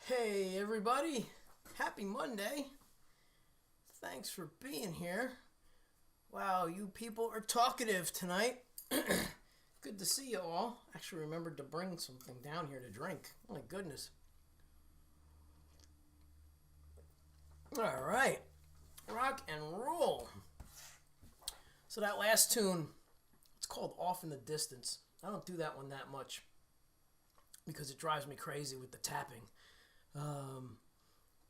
Hey everybody, happy Monday. Thanks for being here. Wow, you people are talkative tonight. Good to see you all. Actually remembered to bring something down here to drink. My goodness. All right, rock and roll. So that last tune, it's called Off in the Distance. I don't do that one that much because it drives me crazy with the tapping. Um,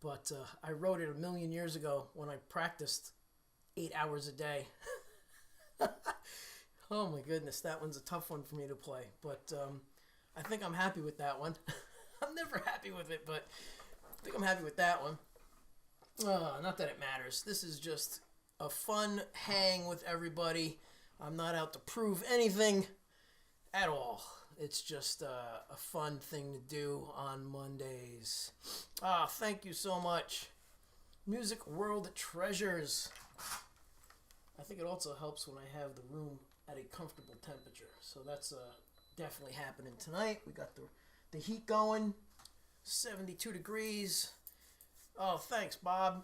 but I wrote it a million years ago when I practiced 8 hours a day. Oh my goodness, that one's a tough one for me to play. But I think I'm happy with that one. I'm never happy with it, but I think I'm happy with that one. Not that it matters. This is just a fun hang with everybody. I'm not out to prove anything at all. It's just a fun thing to do on Mondays. Thank you so much. Music World Treasures. I think it also helps when I have the room at a comfortable temperature. So that's definitely happening tonight. We got the heat going. 72 degrees. Oh, thanks, Bob.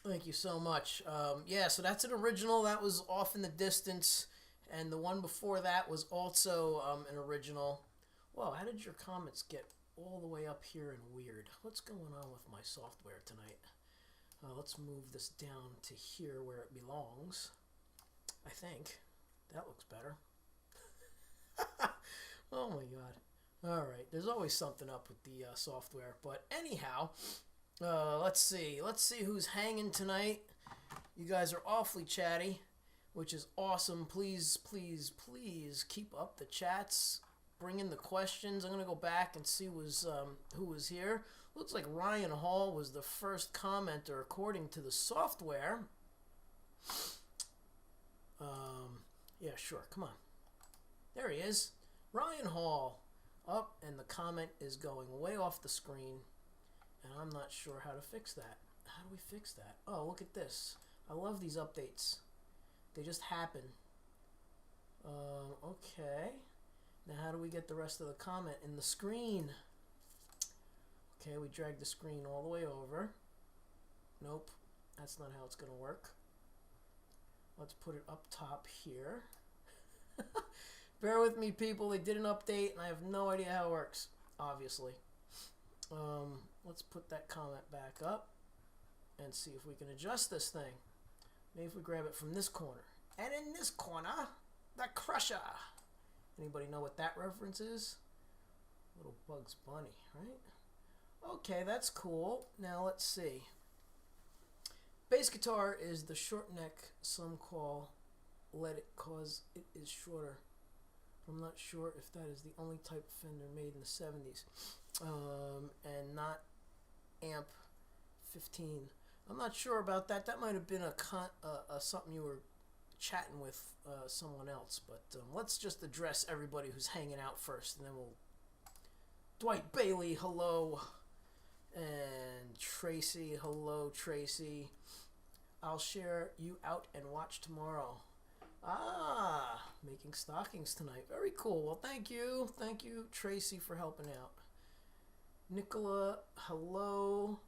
Thank you so much. Yeah, so that's an original. That was Off in the Distance. And the one before that was also an original. Whoa, how did your comments get all the way up here and weird? What's going on with my software tonight? Let's move this down to here where it belongs. I think. That looks better. Oh my god. Alright, there's always something up with the software. But anyhow, let's see. Let's see who's hanging tonight. You guys are awfully chatty, which is awesome. Please, please, please keep up the chats. Bring in the questions. I'm going to go back and see who was here. Looks like Ryan Hall was the first commenter according to the software. Yeah, sure. Come on. There he is. Ryan Hall. Up, and the comment is going way off the screen. And I'm not sure how to fix that. How do we fix that? Oh, look at this. I love these updates. They just happen. Okay. Now how do we get the rest of the comment in the screen? Okay, we drag the screen all the way over. Nope. That's not how it's going to work. Let's put it up top here. Bear with me, people. They did an update, and I have no idea how it works, obviously. Let's put that comment back up and see if we can adjust this thing. Maybe if we grab it from this corner. And in this corner, the Crusher. Anybody know what that reference is? Little Bugs Bunny, right? Okay, that's cool. Now let's see. Bass guitar is the short neck, some call Let It cause it is shorter. I'm not sure if that is the only type of Fender made in the 70s. And not amp 15. I'm not sure about that. That might have been a something you were chatting with someone else. But let's just address everybody who's hanging out first, and then we'll... Dwight Bailey, hello. And Tracy, hello, Tracy. I'll share you out and watch tomorrow. Making stockings tonight. Very cool. Well, thank you. Thank you, Tracy, for helping out. Nicola, hello.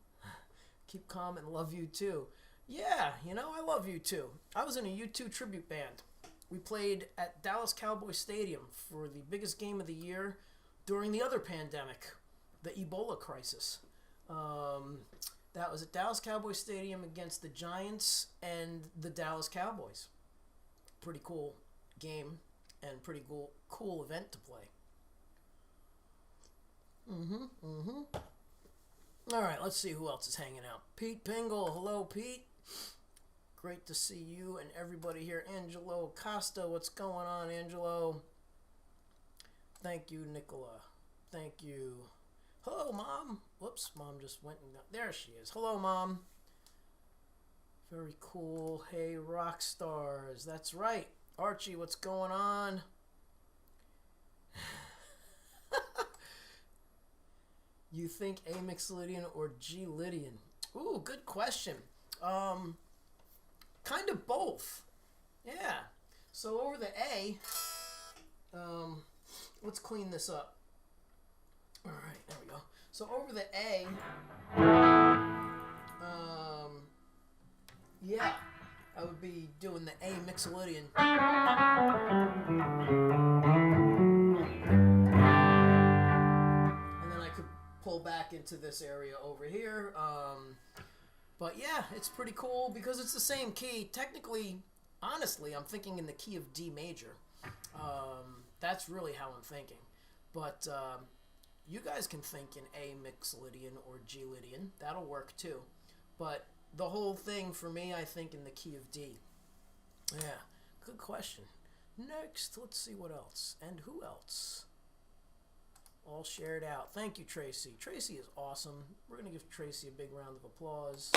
Keep calm and love you too. Yeah, I love you too. I was in a U2 tribute band. We played at Dallas Cowboy Stadium for the biggest game of the year during the other pandemic, the Ebola crisis. That was at Dallas Cowboy Stadium against the Giants and the Dallas Cowboys. Pretty cool game and pretty cool event to play. All right, let's see who else is hanging out. Pete Pingle, hello, Pete. Great to see you and everybody here. Angelo Costa, what's going on, Angelo? Thank you, Nicola. Thank you. Hello, Mom. Whoops, Mom just went and... There she is. Hello, Mom. Very cool. Hey, rock stars. That's right. Archie, what's going on? You think A Mixolydian or G Lydian? Ooh, good question. Kind of both. Yeah. So over the A, let's clean this up. All right, there we go. So over the A, yeah, I would be doing the A Mixolydian. And then I could pull back into this area over here. But yeah, it's pretty cool because it's the same key. Technically, honestly, I'm thinking in the key of D major. That's really how I'm thinking. But you guys can think in A Mixolydian or G Lydian. That'll work too. But the whole thing for me, I think in the key of D. Yeah, good question. Next, let's see what else. And who else? All shared out. Thank you, Tracy. Tracy is awesome. We're going to give Tracy a big round of applause.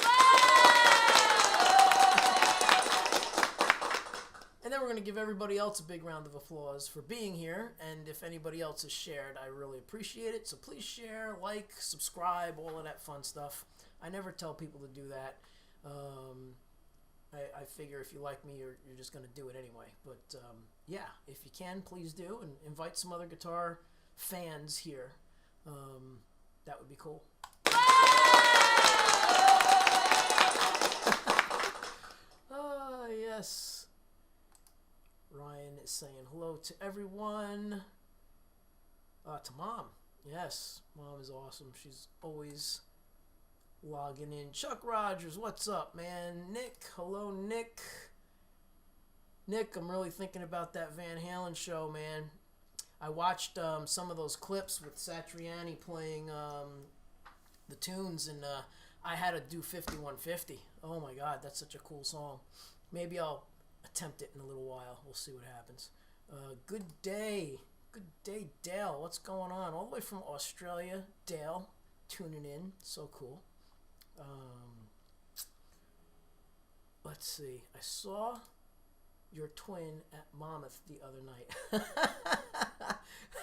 And then we're going to give everybody else a big round of applause for being here. And if anybody else has shared, I really appreciate it. So please share, like, subscribe, all of that fun stuff. I never tell people to do that. I figure if you like me, you're just going to do it anyway. But yeah, if you can, please do. And invite some other guitar fans here. That would be cool. Yes. Ryan is saying hello to everyone. To Mom. Yes, Mom is awesome. She's always logging in. Chuck Rogers, what's up, man? Nick, hello, Nick. Nick, I'm really thinking about that Van Halen show, man. I watched some of those clips with Satriani playing the tunes, and I had to do 5150. Oh my God, that's such a cool song. Maybe I'll attempt it in a little while. We'll see what happens. Good day. Good day, Dale. What's going on? All the way from Australia, Dale, tuning in. So cool. Let's see. I saw your twin at Monmouth the other night.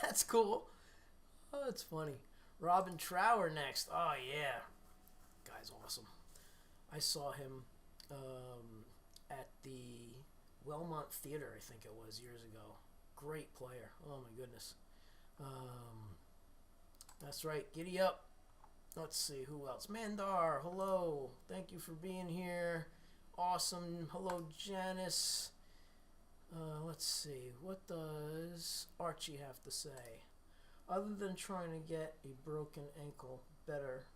That's cool. Oh, that's funny. Robin Trower next. Oh, yeah. Guy's awesome. I saw him at the Wellmont Theater, I think it was, years ago. Great player. Oh, my goodness. That's right. Giddy up. Let's see. Who else? Mandar, hello. Thank you for being here. Awesome. Hello, Janice. Let's see. What does Archie have to say? Other than trying to get a broken ankle better.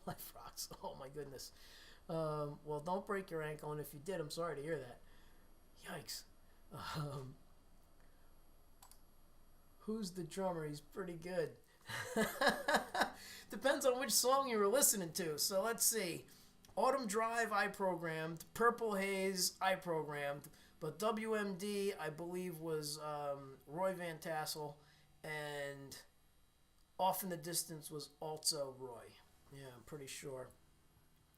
Life rocks. Oh, my goodness. Well, don't break your ankle, and if you did, I'm sorry to hear that. Yikes. Who's the drummer? He's pretty good. Depends on which song you were listening to. So let's see. Autumn Drive, I programmed. Purple Haze, I programmed. But WMD, I believe, was Roy Van Tassel. And Off in the Distance was also Roy. Yeah, I'm pretty sure.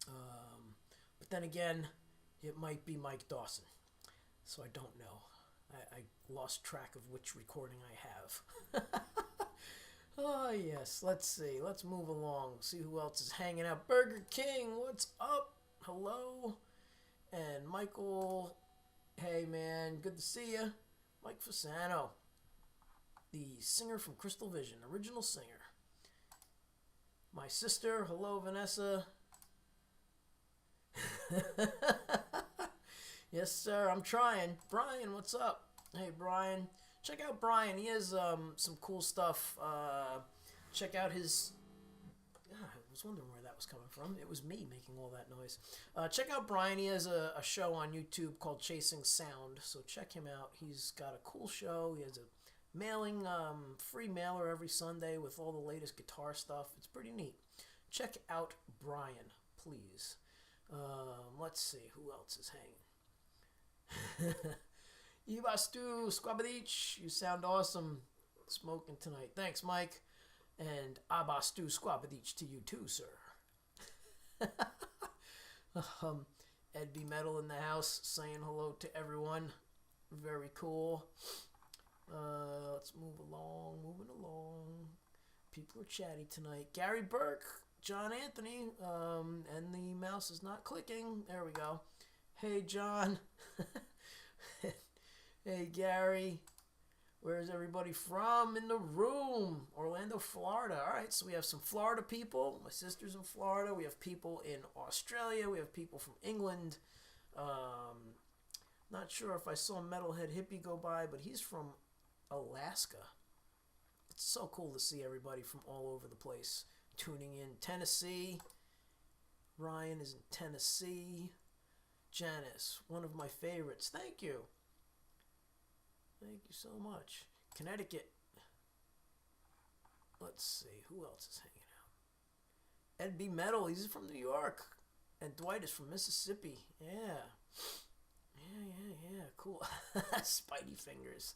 But then again, it might be Mike Dawson. So I don't know. I lost track of which recording I have. Oh, yes. Let's see. Let's move along. See who else is hanging out. Burger King, what's up? Hello. And Michael, hey, man. Good to see you. Mike Fasano, the singer from Crystal Vision, original singer. My sister, hello, Vanessa. Yes, sir. I'm trying. Brian, what's up? Hey, Brian. Check out Brian. He has some cool stuff. Check out his... I was wondering where that was coming from. It was me making all that noise. Check out Brian. He has a show on YouTube called Chasing Sound. So check him out. He's got a cool show. He has a mailing, free mailer every Sunday with all the latest guitar stuff. It's pretty neat. Check out Brian, please. Let's see. Who else is hanging? Ibastu Squabadich, you sound awesome smoking tonight. Thanks, Mike. And Abastu Squabadich to you too, sir. Ed B. Metal in the house saying hello to everyone. Very cool. Let's move along. Moving along. People are chatty tonight. Gary Burke, John Anthony, and the mouse is not clicking. There we go. Hey, John. Hey, Gary. Where's everybody from in the room? Orlando, Florida. All right, so we have some Florida people. My sister's in Florida. We have people in Australia. We have people from England. Not sure if I saw Metalhead Hippie go by, but he's from Alaska. It's so cool to see everybody from all over the place tuning in. Tennessee. Ryan is in Tennessee. Janice, one of my favorites. Thank you. Thank you so much. Connecticut. Let's see. Who else is hanging out? Ed B. Metal. He's from New York. And Dwight is from Mississippi. Yeah. Yeah. Cool. Spidey fingers.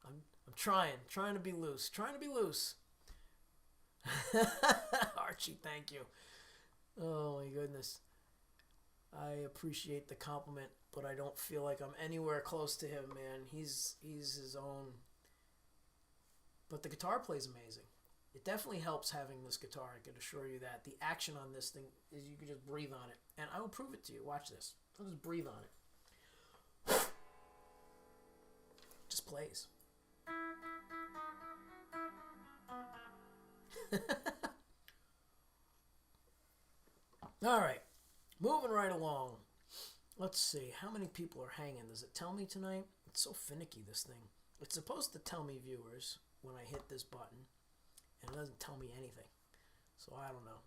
I'm trying to be loose. Archie, thank you. Oh my goodness. I appreciate the compliment, but I don't feel like I'm anywhere close to him, man. He's his own. But the guitar plays amazing. It definitely helps having this guitar, I can assure you that. The action on this thing is you can just breathe on it. And I will prove it to you. Watch this. I'll just breathe on it. Just plays. All right. Moving right along. Let's see. How many people are hanging? Does it tell me tonight? It's so finicky, this thing. It's supposed to tell me viewers when I hit this button. And it doesn't tell me anything. So I don't know.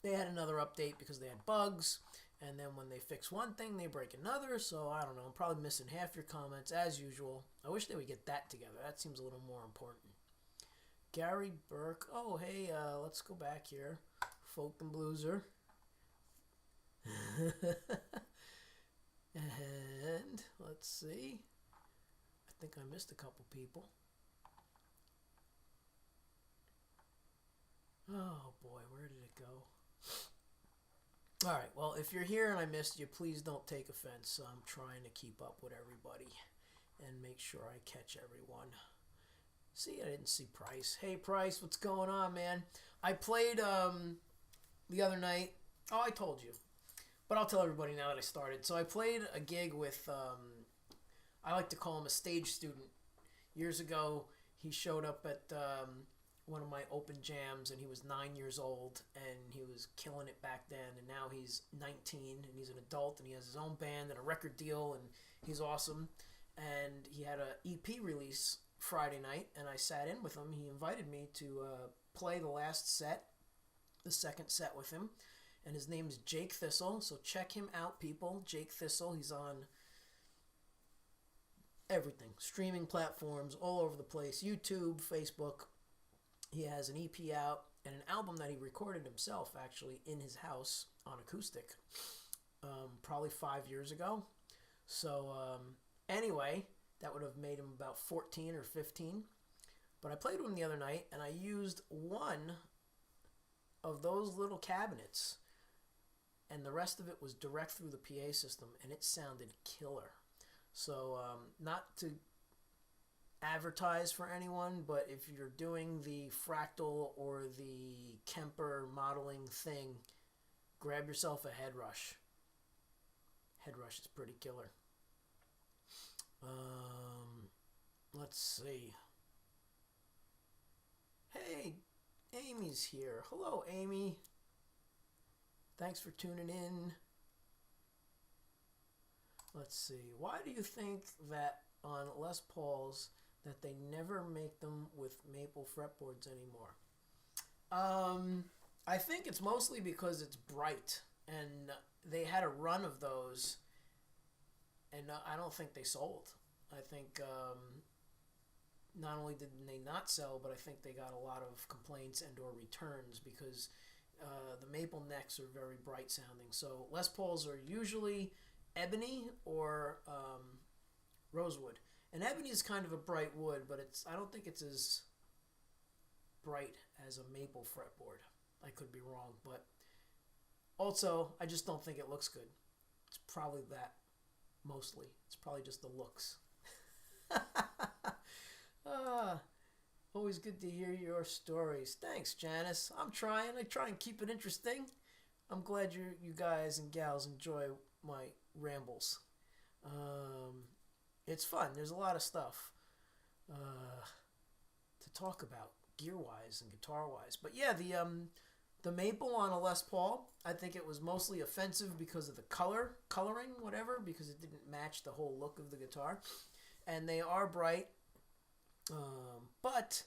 They had another update because they had bugs. And then when they fix one thing, they break another. So I don't know. I'm probably missing half your comments as usual. I wish they would get that together. That seems a little more important. Gary Burke. Oh, hey, let's go back here. Folk and Blueser. And let's see. I think I missed a couple people. Oh boy, where did it go? Alright, well, if you're here and I missed you, please don't take offense. I'm trying to keep up with everybody and make sure I catch everyone. See, I didn't see Price. Hey, Price, what's going on, man? I played the other night. Oh, I told you. But I'll tell everybody now that I started. So I played a gig with, I like to call him a stage student. Years ago, he showed up at one of my open jams, and he was 9 years old, and he was killing it back then. And now he's 19, and he's an adult, and he has his own band and a record deal, and he's awesome. And he had an EP release Friday night, and I sat in with him. He invited me to play the last set, the second set with him. And his name is Jake Thistle, so check him out, people. Jake Thistle, he's on everything. Streaming platforms all over the place. YouTube, Facebook. He has an EP out and an album that he recorded himself, actually, in his house on acoustic. Probably 5 years ago. So, anyway, that would have made him about 14 or 15. But I played with him the other night, and I used one of those little cabinets. And the rest of it was direct through the PA system, and it sounded killer. So, not to advertise for anyone, but if you're doing the Fractal or the Kemper modeling thing, grab yourself a Headrush. Headrush is pretty killer. Let's see. Hey, Amy's here. Hello, Amy. Thanks for tuning in. Let's see. Why do you think that on Les Pauls that they never make them with maple fretboards anymore? I think it's mostly because it's bright, and they had a run of those, and I don't think they sold. I think not only did they not sell, but I think they got a lot of complaints and or returns because the maple necks are very bright sounding. So Les Pauls are usually ebony or rosewood. And ebony is kind of a bright wood, but I don't think it's as bright as a maple fretboard. I could be wrong, but also I just don't think it looks good. It's probably that, mostly. It's probably just the looks. Always good to hear your stories. Thanks, Janice. I'm trying. I try and keep it interesting. I'm glad you guys and gals enjoy my rambles. It's fun. There's a lot of stuff. to talk about gear-wise and guitar-wise. But yeah, the maple on a Les Paul, I think it was mostly offensive because of the coloring, whatever, because it didn't match the whole look of the guitar. And they are bright, but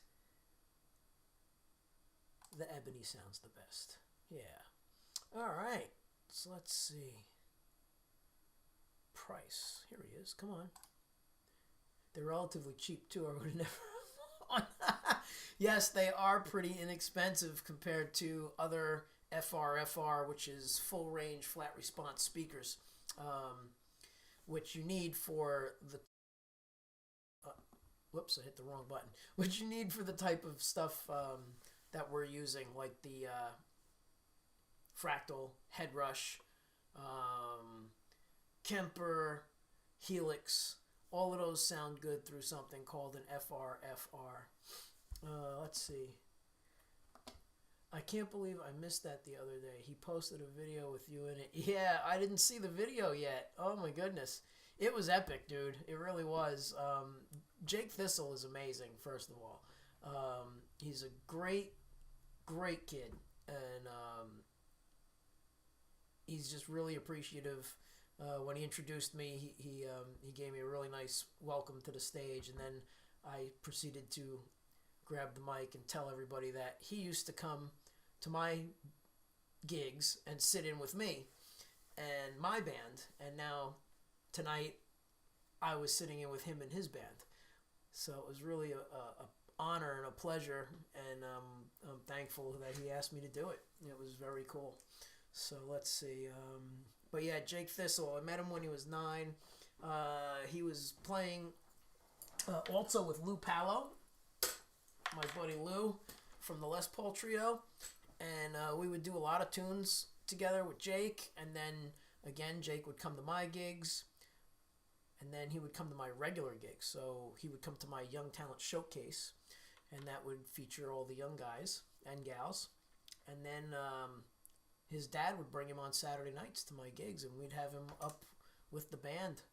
the ebony sounds the best. Yeah. All right. So let's see. Price. Here he is. Come on. They're relatively cheap too. I would have never. Yes, they are pretty inexpensive compared to other FR, which is full range flat response speakers, which you need for the. Whoops, I hit the wrong button. Which you need for the type of stuff that we're using, like the Fractal, Headrush, Kemper, Helix. All of those sound good through something called an FR. Let's see. I can't believe I missed that the other day. He posted a video with you in it. Yeah, I didn't see the video yet. Oh my goodness. It was epic, dude. It really was. Jake Thistle is amazing, first of all. He's a great kid. And he's just really appreciative. When he introduced me, he gave me a really nice welcome to the stage, and then I proceeded to grab the mic and tell everybody that he used to come to my gigs and sit in with me and my band, and now tonight I was sitting in with him and his band. So it was really a honor and a pleasure, and I'm thankful that he asked me to do it. It was very cool. So let's see. But yeah, Jake Thistle, I met him when he was 9. He was playing also with Lou Palo, my buddy Lou from the Les Paul Trio. And we would do a lot of tunes together with Jake. And then, again, Jake would come to my gigs. And then he would come to my regular gigs. So he would come to my Young Talent Showcase. And that would feature all the young guys and gals. And then his dad would bring him on Saturday nights to my gigs, and we'd have him up with the band.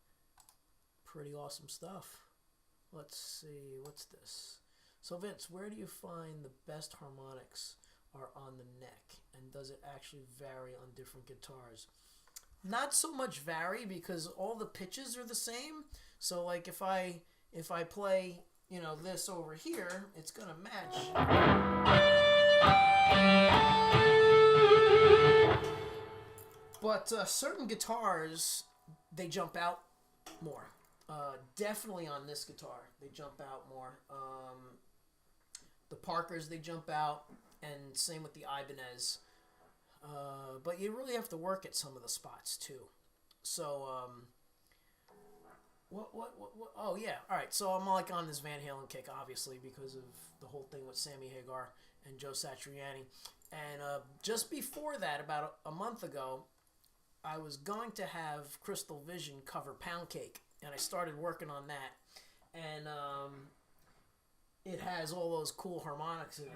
Pretty awesome stuff. Let's see, what's this? So Vince, where do you find the best harmonics are on the neck? And does it actually vary on different guitars? Not so much vary, because all the pitches are the same. So like if I play, you know, this over here, it's gonna match. But certain guitars, they jump out more. Definitely on this guitar, they jump out more. The Parkers, they jump out, and same with the Ibanez. But you really have to work at some of the spots too. So, what? Oh yeah, all right. So I'm like on this Van Halen kick, obviously, because of the whole thing with Sammy Hagar and Joe Satriani. And just before that, about a month ago, I was going to have Crystal Vision cover Pound Cake, and I started working on that. And it has all those cool harmonics in it.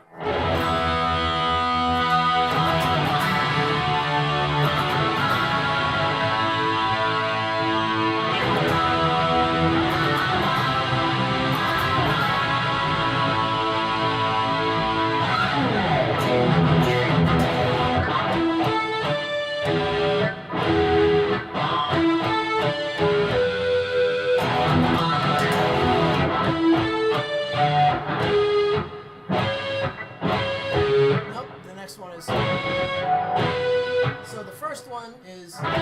So the first one is I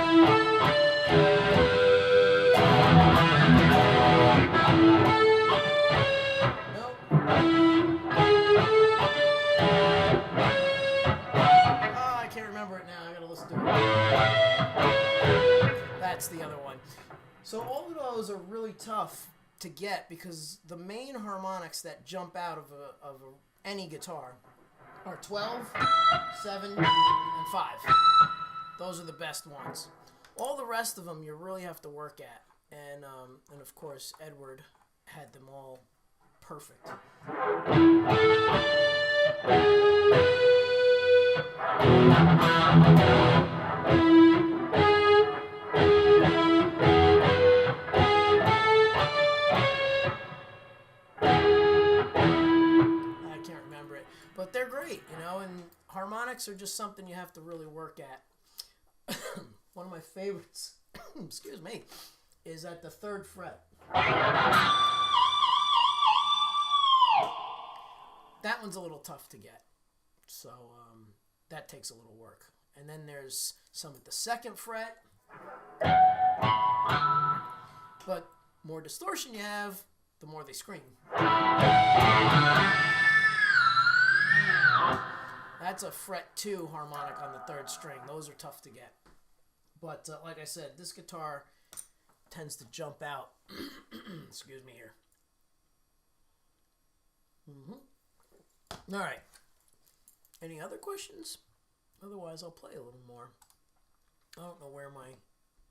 can't remember it now. I gotta listen to it. That's the other one. So all of those are really tough to get because the main harmonics that jump out of any guitar are 12, 7, and 5. Those are the best ones. All the rest of them you really have to work at. And of course, Edward had them all perfect. harmonics are just something you have to really work at. One of my favorites, excuse me, is at the 3rd fret. That one's a little tough to get, so that takes a little work. And then there's some at the 2nd fret, but more distortion you have, the more they scream. That's a fret 2 harmonic on the 3rd string. Those are tough to get. But like I said, this guitar tends to jump out. Excuse me here. All right. Any other questions? Otherwise, I'll play a little more. I don't know where my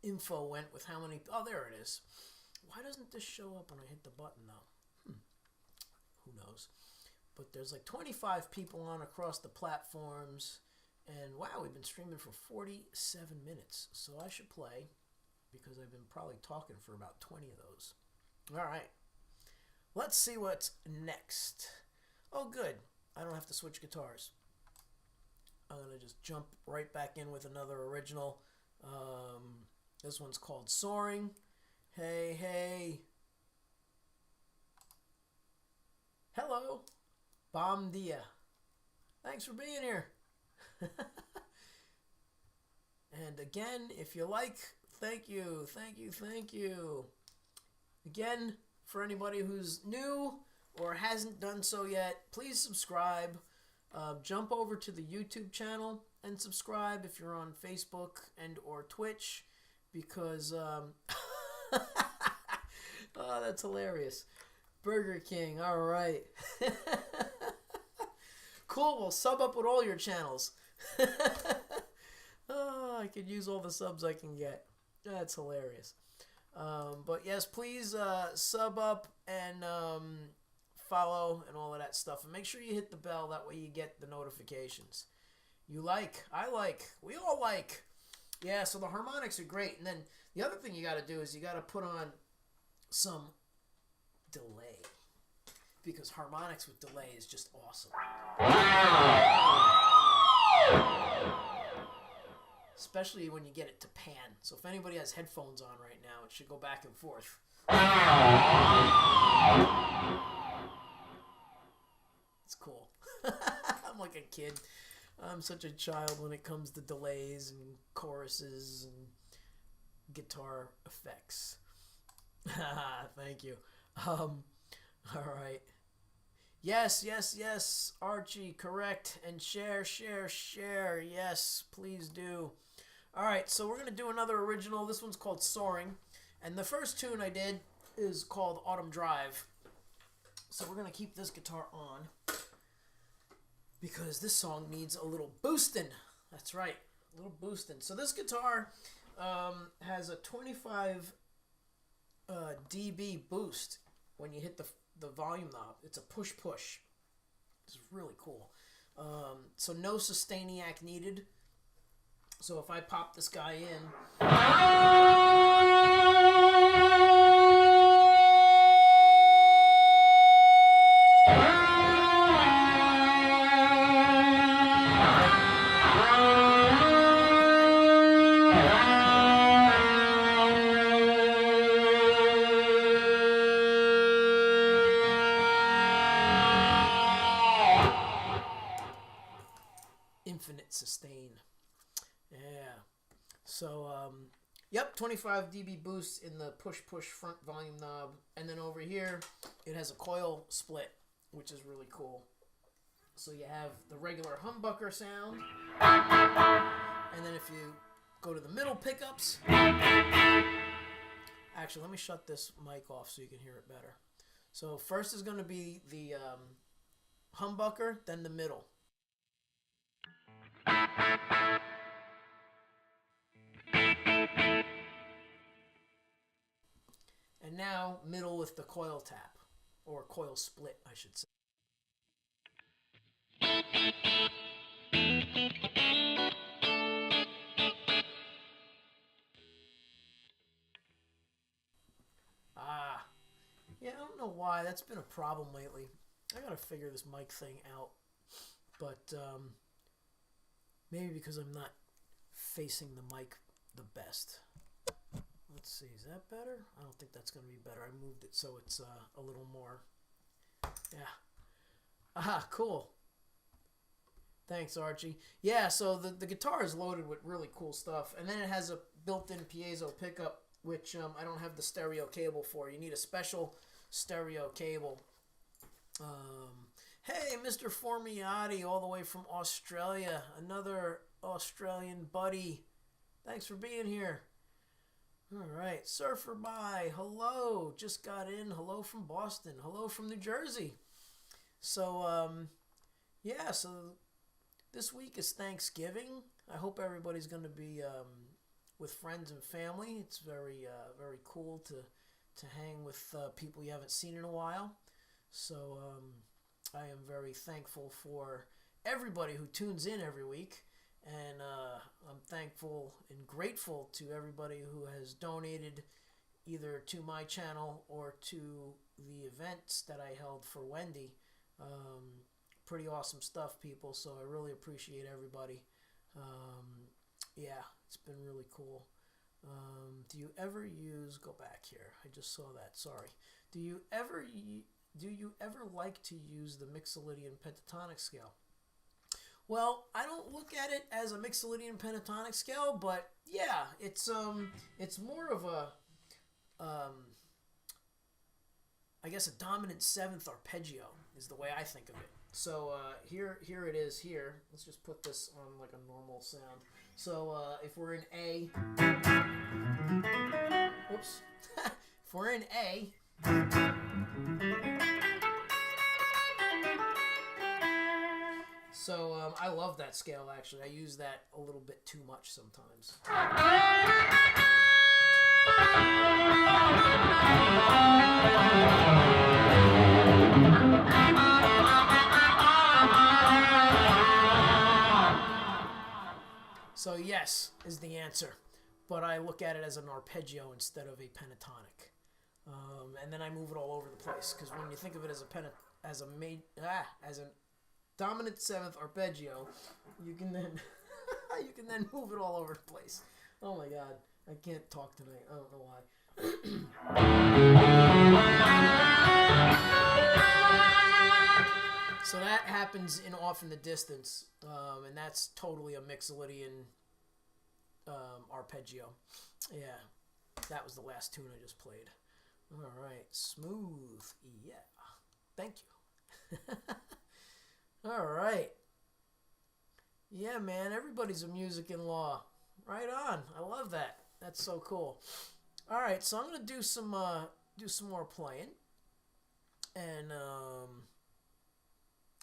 info went with how many... Oh, there it is. Why doesn't this show up when I hit the button, though? Who knows? But there's like 25 people on across the platforms. And wow, we've been streaming for 47 minutes. So I should play because I've been probably talking for about 20 of those. All right. Let's see what's next. Oh, good. I don't have to switch guitars. I'm going to just jump right back in with another original. This one's called Soaring. Hey, hey. Hello. Bom dia. Thanks for being here. And again, if you like, thank you, thank you, thank you. Again, for anybody who's new or hasn't done so yet, please subscribe. Jump over to the YouTube channel and subscribe if you're on Facebook and or Twitch, because oh, that's hilarious. Burger King, all right. Cool, well, sub up with all your channels. Oh, I could use all the subs I can get. That's hilarious. But yes, please sub up and follow and all of that stuff. And make sure you hit the bell. That way you get the notifications. You like, I like, we all like. Yeah, so the harmonics are great. And then the other thing you got to do is you got to put on some delay. Because harmonics with delay is just awesome. Especially when you get it to pan. So if anybody has headphones on right now, it should go back and forth. It's cool. I'm like a kid. I'm such a child when it comes to delays and choruses and guitar effects. Thank you. All right. Yes, yes, yes, Archie, correct. And share, share, share. Yes, please do. All right, so we're going to do another original. This one's called Soaring. And the first tune I did is called Autumn Drive. So we're going to keep this guitar on because this song needs a little boosting. That's right, a little boosting. So this guitar has a 25 dB boost when you hit the volume knob. It's a push-push. It's really cool. So no Sustainiac needed. So if I pop this guy in... Infinite sustain. Yeah. So, yep, 25 dB boost in the push-push front volume knob. And then over here, it has a coil split, which is really cool. So you have the regular humbucker sound. And then if you go to the middle pickups... Actually, let me shut this mic off so you can hear it better. So first is going to be the humbucker, then the middle. And now middle with the coil tap, or coil split, I should say. Yeah, I don't know why. That's been a problem lately. I gotta figure this mic thing out. But, Maybe because I'm not facing the mic the best. Let's see, is that better? I don't think that's going to be better. I moved it so it's a little more. Yeah. Aha, cool. Thanks, Archie. Yeah, so the guitar is loaded with really cool stuff. And then it has a built-in piezo pickup, which I don't have the stereo cable for. You need a special stereo cable. Hey, Mr. Formiati, all the way from Australia. Another Australian buddy. Thanks for being here. All right, Surfer Bye. Hello, just got in. Hello from Boston. Hello from New Jersey. So, yeah, so this week is Thanksgiving. I hope everybody's going to be with friends and family. It's very cool to hang with people you haven't seen in a while. So I am very thankful for everybody who tunes in every week. And I'm thankful and grateful to everybody who has donated either to my channel or to the events that I held for Wendy. Pretty awesome stuff, people, so I really appreciate everybody. Yeah, it's been really cool. Do you ever use, go back here, I just saw that, sorry. Do you ever like to use the Mixolydian pentatonic scale? Well, I don't look at it as a Mixolydian pentatonic scale, but yeah, it's more of a I guess a dominant seventh arpeggio is the way I think of it. So here it is here. Let's just put this on like a normal sound. So if we're in A, whoops, if we're in A, so I love that scale actually. I use that a little bit too much sometimes. So yes is the answer, but I look at it as an arpeggio instead of a pentatonic, and then I move it all over the place because when you think of it as a dominant seventh arpeggio, you can then move it all over the place. Oh my God, I can't talk tonight. I don't know why. So that happens in Off in the Distance, and that's totally a Mixolydian arpeggio. Yeah, that was the last tune I just played. All right, smooth. Yeah, thank you. All right. Yeah, man, everybody's a music in law. Right on. I love that. That's so cool. All right, so I'm gonna do some more playing, and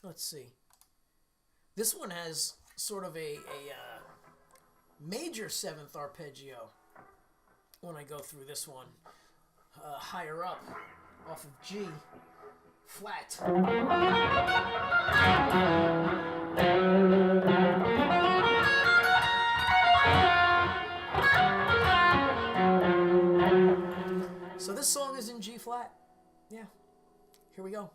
let's see. This one has sort of a major seventh arpeggio when I go through this one. Higher up, off of G flat. So this song is in G flat. Yeah. Here we go.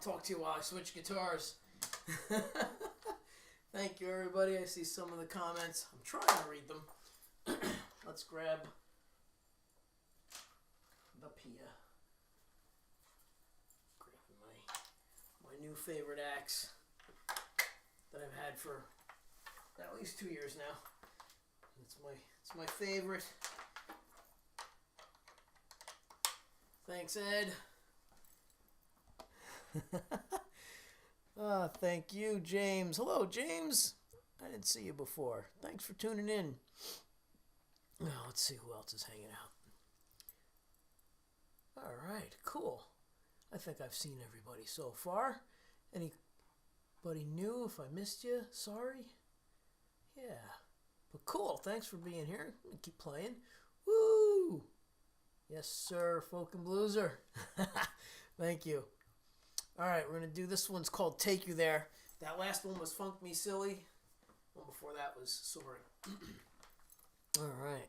talk to you while I switch guitars. Thank you, everybody. I see some of the comments. I'm trying to read them. Let's grab the Pia. Grab my new favorite axe that I've had for at least 2 years now. It's my favorite. Thanks, Ed. Thank you, James. Hello, James. I didn't see you before. Thanks for tuning in. Oh, let's see who else is hanging out. All right, cool. I think I've seen everybody so far. Anybody new? If I missed you, sorry. Yeah, but cool. Thanks for being here. I'm gonna keep playing. Woo! Yes, sir, Folk and Blueser. Thank you. All right, we're gonna do this one's called "Take You There." That last one was "Funk Me Silly." One before that was "Soaring." All right.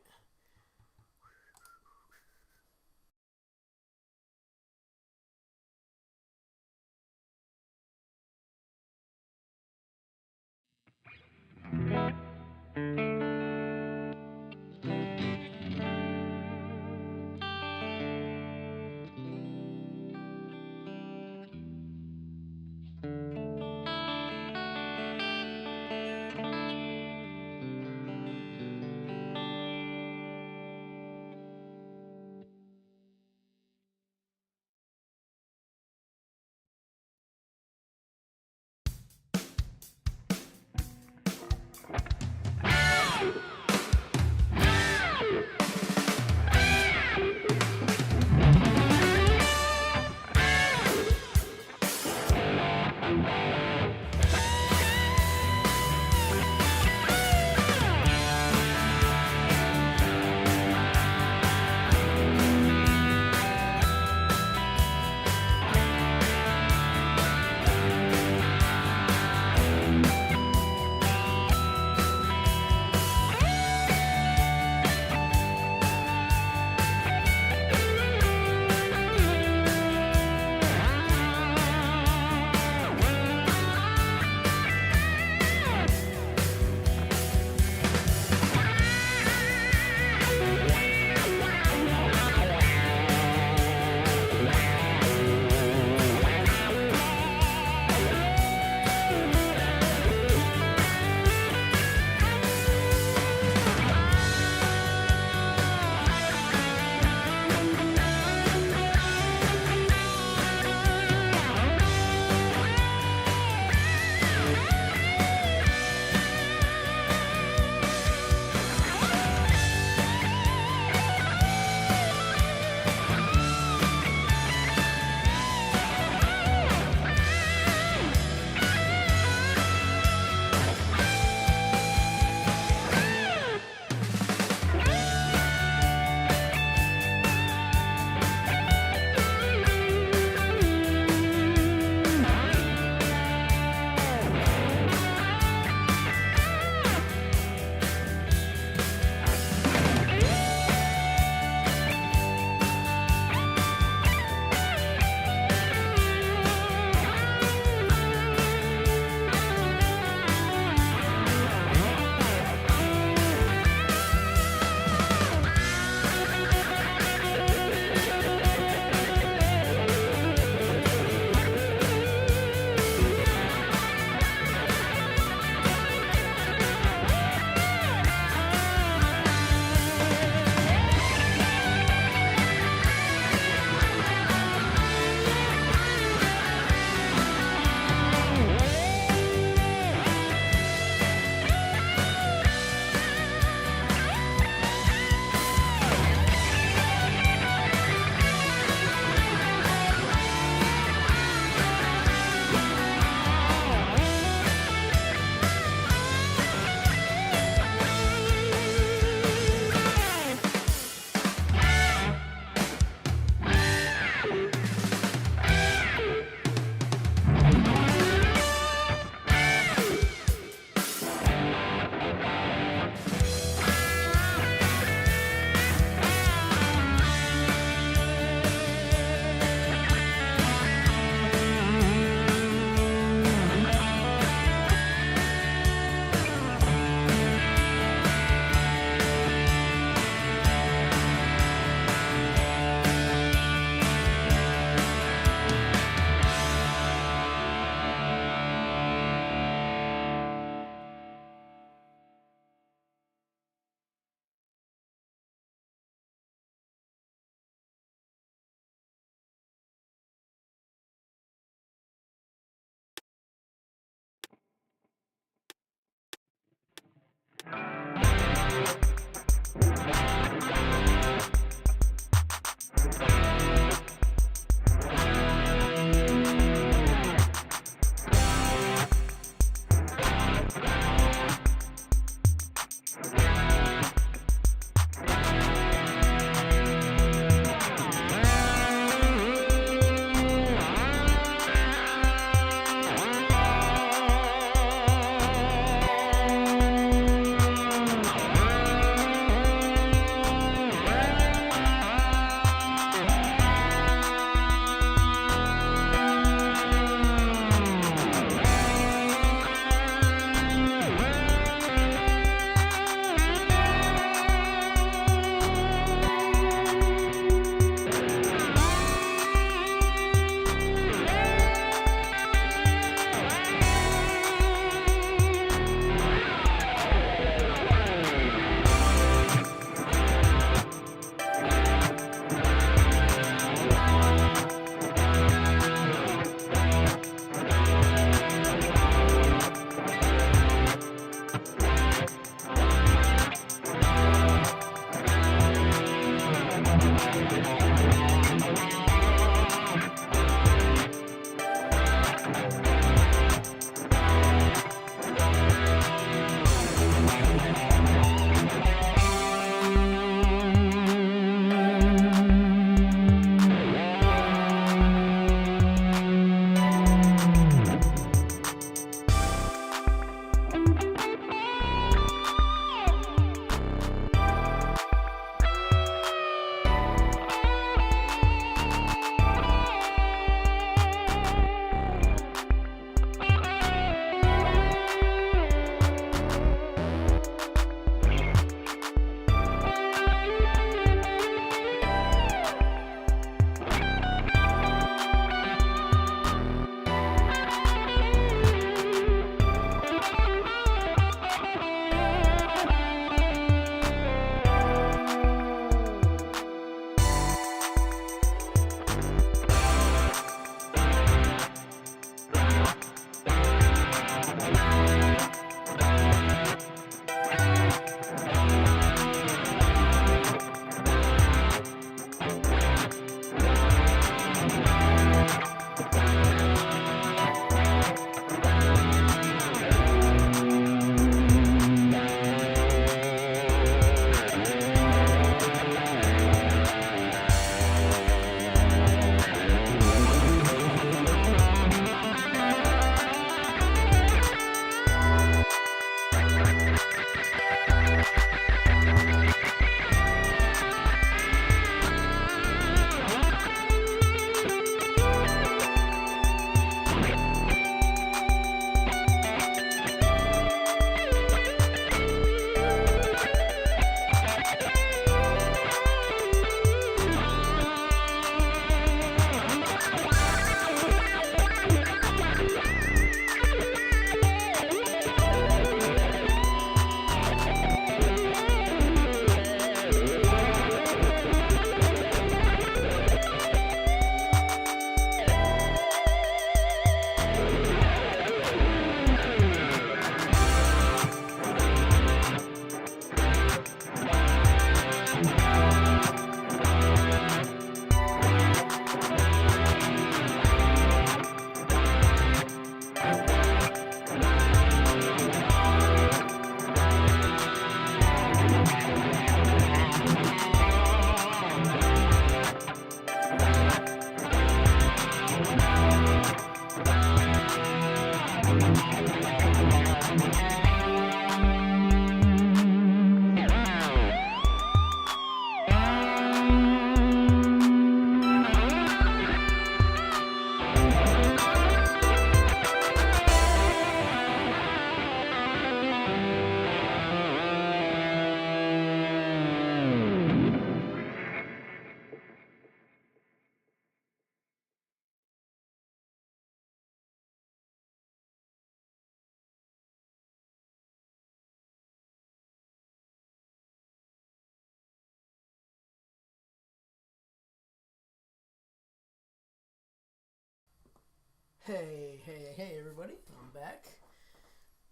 Hey, everybody. I'm back.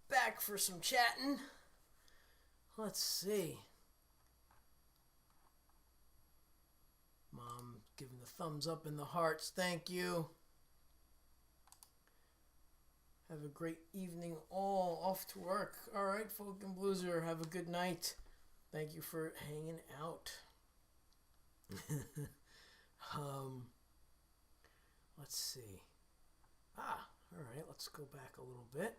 Back for some chatting. Let's see. Mom giving the thumbs up and the hearts. Thank you. Have a great evening all. Off to work. All right, Folk and Blueser. Have a good night. Thank you for hanging out. Let's see. All right, let's go back a little bit.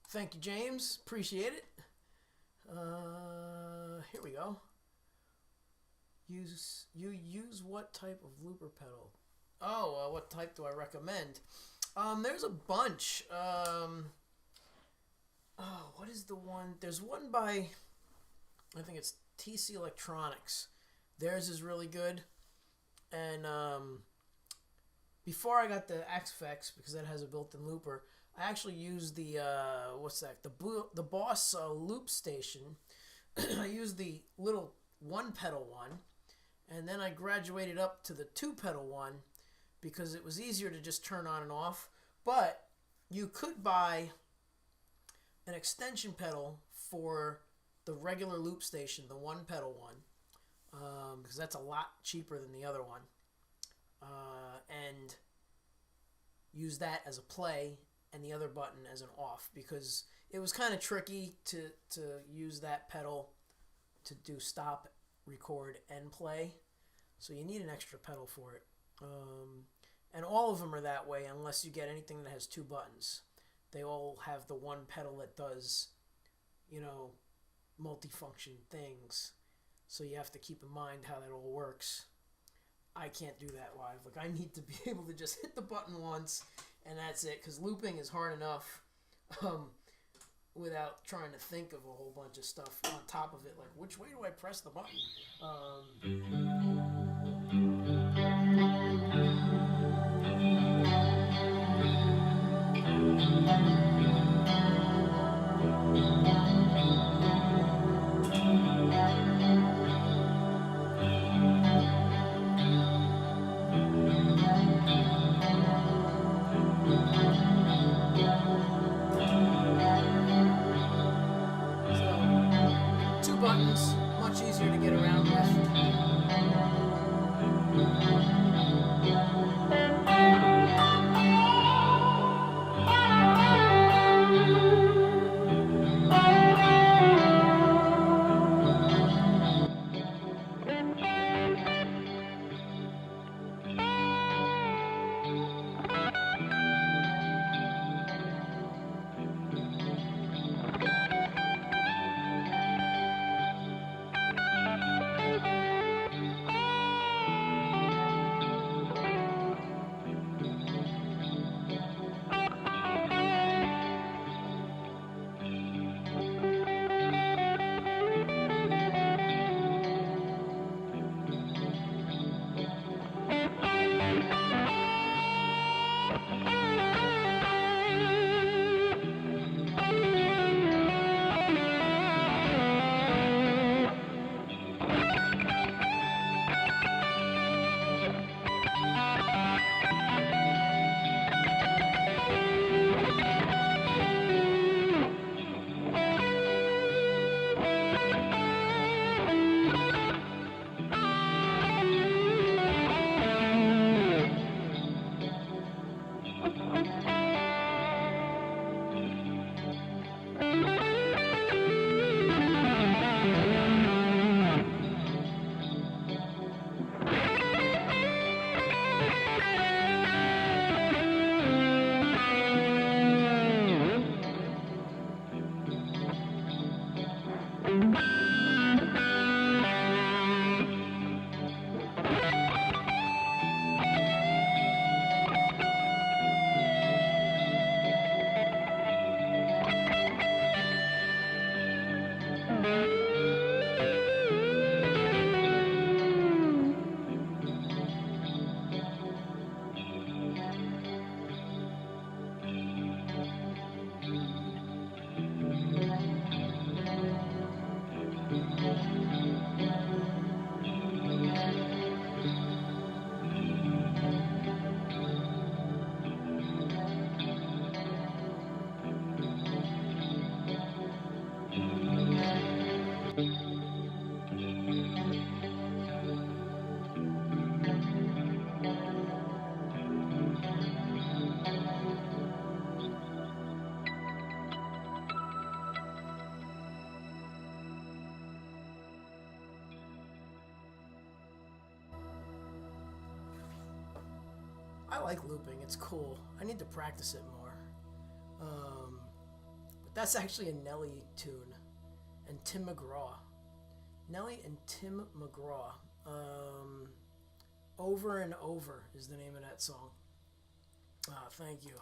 Thank you, James. Appreciate it. Here we go. You use what type of looper pedal? Oh, what type do I recommend? There's a bunch. What is the one? There's one by, I think it's TC Electronics. Theirs is really good. And before I got the Axe-Fx, because that has a built-in looper, I actually used the the Boss loop station. I used the little one pedal one, and then I graduated up to the two pedal one because it was easier to just turn on and off. But you could buy an extension pedal for the regular loop station, the one pedal one, because that's a lot cheaper than the other one, and use that as a play and the other button as an off, because it was kind of tricky to use that pedal to do stop, record, and play. So you need an extra pedal for it. And all of them are that way unless you get anything that has two buttons. They all have the one pedal that does, multifunction things. So you have to keep in mind how that all works. I can't do that live. Like, I need to be able to just hit the button once and that's it, because looping is hard enough without trying to think of a whole bunch of stuff on top of it. Like, which way do I press the button? Buttons, much easier to get around with. I like looping. It's cool. I need to practice it more. But that's actually a Nelly tune. And Tim McGraw. Nelly and Tim McGraw. Over and Over is the name of that song. Ah, thank you.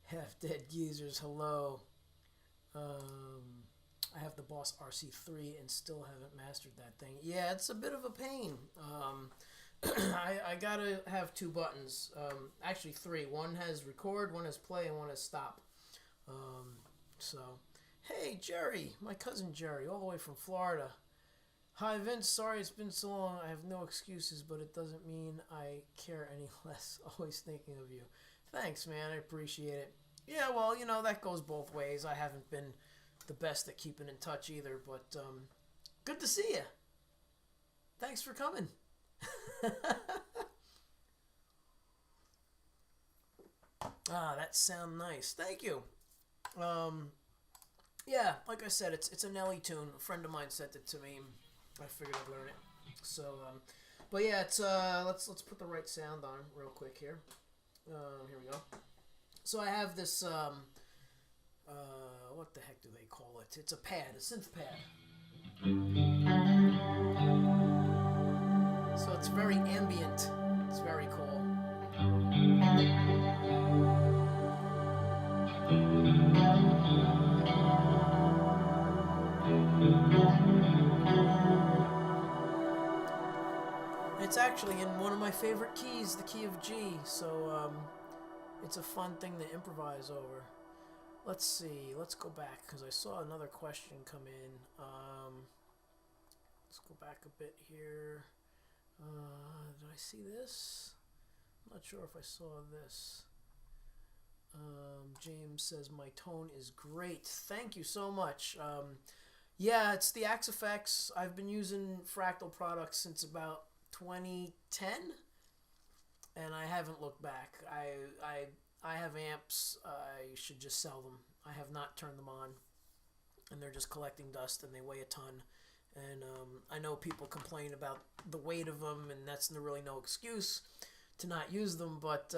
Half Dead Geezers, hello. I have the Boss RC3 and still haven't mastered that thing. Yeah, it's a bit of a pain. I gotta have two buttons. Actually, three. One has record, one has play, and one has stop. So, hey, Jerry, my cousin Jerry, all the way from Florida. Hi, Vince. Sorry it's been so long. I have no excuses, but it doesn't mean I care any less. Always thinking of you. Thanks, man. I appreciate it. Yeah, well, you know, that goes both ways. I haven't been the best at keeping in touch either, but good to see you. Thanks for coming. That sound nice. Thank you. Yeah, like I said, it's a Nelly tune. A friend of mine sent it to me. I figured I'd learn it. So, but yeah, it's let's put the right sound on real quick here. Here we go. So I have this what the heck do they call it? It's a pad, a synth pad. So it's very ambient. It's very cool. It's actually in one of my favorite keys, the key of G, so it's a fun thing to improvise over. Let's see, let's go back, because I saw another question come in. Let's go back a bit here. Did I see this? I'm not sure if I saw this. James says, my tone is great. Thank you so much. Yeah, it's the Axe-Fx. I've been using Fractal products since about 2010, and I haven't looked back. I have amps. I should just sell them. I have not turned them on, and they're just collecting dust, and they weigh a ton. And I know people complain about the weight of them, and that's really no excuse to not use them, but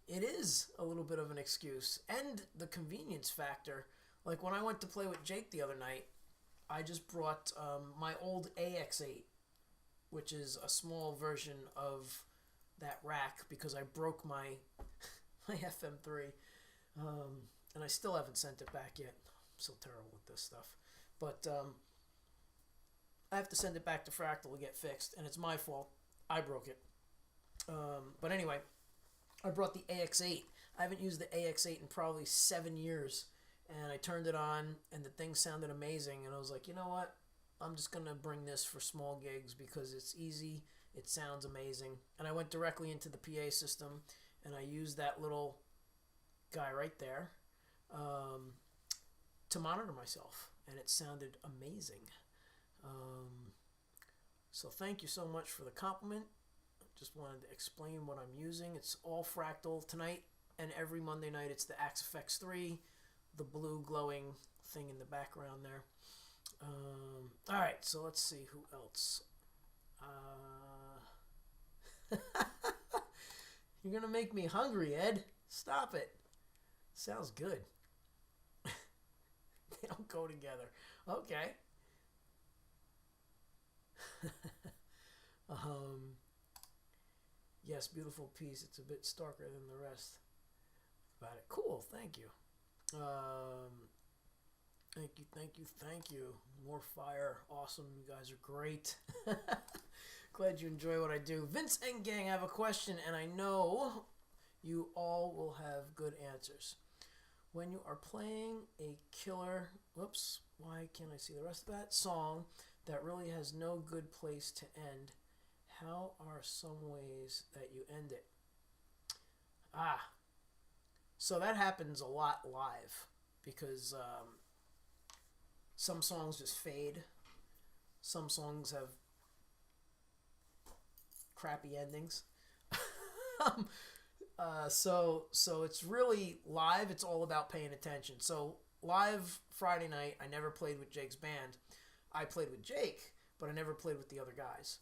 it is a little bit of an excuse. And the convenience factor. Like when I went to play with Jake the other night, I just brought my old AX8, which is a small version of that rack, because I broke my my FM3, and I still haven't sent it back yet. I'm so terrible with this stuff, but I have to send it back to Fractal to get fixed, and it's my fault. I broke it. But anyway, I brought the AX8. I haven't used the AX8 in probably 7 years, and I turned it on, and the thing sounded amazing, and I was like, you know what? I'm just going to bring this for small gigs because it's easy, it sounds amazing. And I went directly into the PA system, and I used that little guy right there to monitor myself, and it sounded amazing. So thank you so much for the compliment. Just wanted to explain what I'm using. It's all Fractal tonight, and every Monday night it's the Axe-Fx 3, the blue glowing thing in the background there. Alright, so let's see who else. You're gonna make me hungry, Ed. Stop it. Sounds good. They don't go together. Okay. Yes, beautiful piece. It's a bit starker than the rest about it. Cool, thank you. Thank you. More fire. Awesome. You guys are great. Glad you enjoy what I do. Vince and gang, I have a question, and I know you all will have good answers. When you are playing a killer, whoops, why can't I see the rest of that song that really has no good place to end, how are some ways that you end it? So that happens a lot live, because some songs just fade. Some songs have crappy endings. So it's really live. It's all about paying attention. So live Friday night, I never played with Jake's band. I played with Jake, but I never played with the other guys.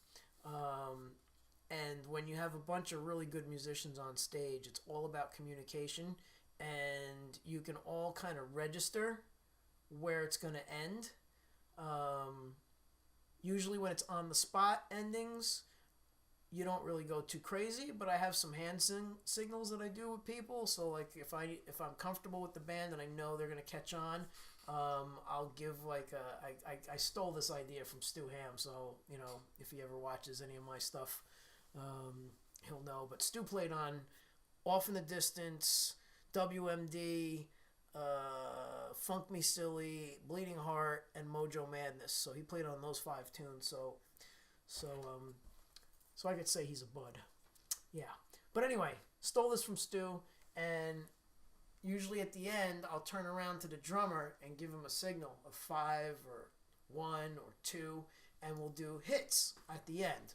And when you have a bunch of really good musicians on stage, it's all about communication, and you can all kind of register where it's going to end. Usually when it's on the spot endings, you don't really go too crazy, but I have some hand signals that I do with people. So like if I'm comfortable with the band and I know they're gonna catch on, I'll give like I stole this idea from Stu Ham. So if he ever watches any of my stuff, he'll know. But Stu played on Off in the Distance, WMD, Funk Me Silly, Bleeding Heart, and Mojo Madness. So he played on those 5 tunes. So I could say he's a bud. Yeah. But anyway, stole this from Stu, and usually at the end, I'll turn around to the drummer and give him a signal of 5 or 1 or 2, and we'll do hits at the end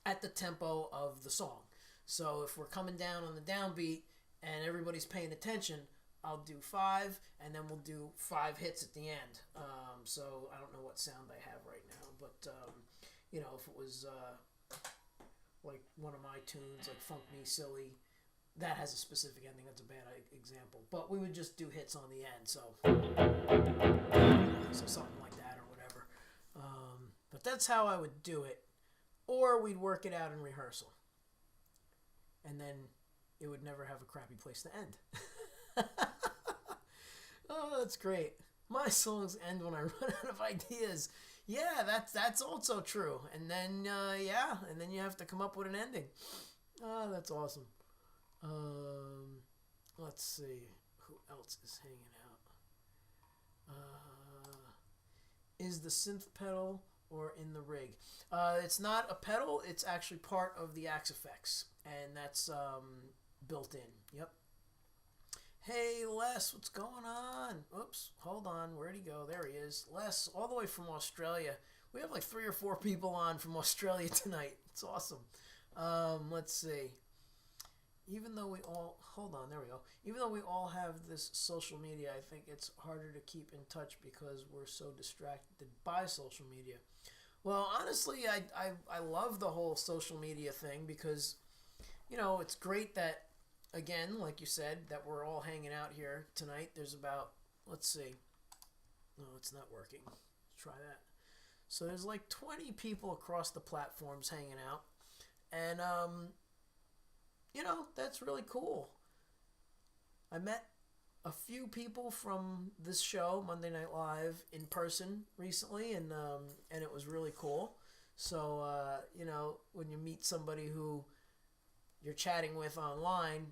at the tempo of the song. So if we're coming down on the downbeat and everybody's paying attention, I'll do 5, and then we'll do 5 hits at the end. So I don't know what sound I have right now, but if it was like one of my tunes, like Funk Me Silly, that has a specific ending. That's a bad example, but we would just do hits on the end, so something like that or whatever. But that's how I would do it, or we'd work it out in rehearsal, and then it would never have a crappy place to end. Oh, that's great. My songs end when I run out of ideas. Yeah, that's also true. And then and then you have to come up with an ending. Oh, that's awesome. Let's see who else is hanging out. Is the synth pedal or in the rig? It's not a pedal. It's actually part of the Axe-Fx, and that's built in. Yep. Hey, Les, what's going on? Oops, hold on. Where'd he go? There he is. Les, all the way from Australia. We have like 3 or 4 people on from Australia tonight. It's awesome. Let's see. Even though we all... Hold on, there we go. Even though we all have this social media, I think it's harder to keep in touch because we're so distracted by social media. Well, honestly, I love the whole social media thing because, it's great that, again, like you said, that we're all hanging out here tonight. There's about, let's see. No, it's not working. Let's try that. So there's like 20 people across the platforms hanging out. And, that's really cool. I met a few people from this show, Monday Night Live, in person recently, and it was really cool. So, when you meet somebody who you're chatting with online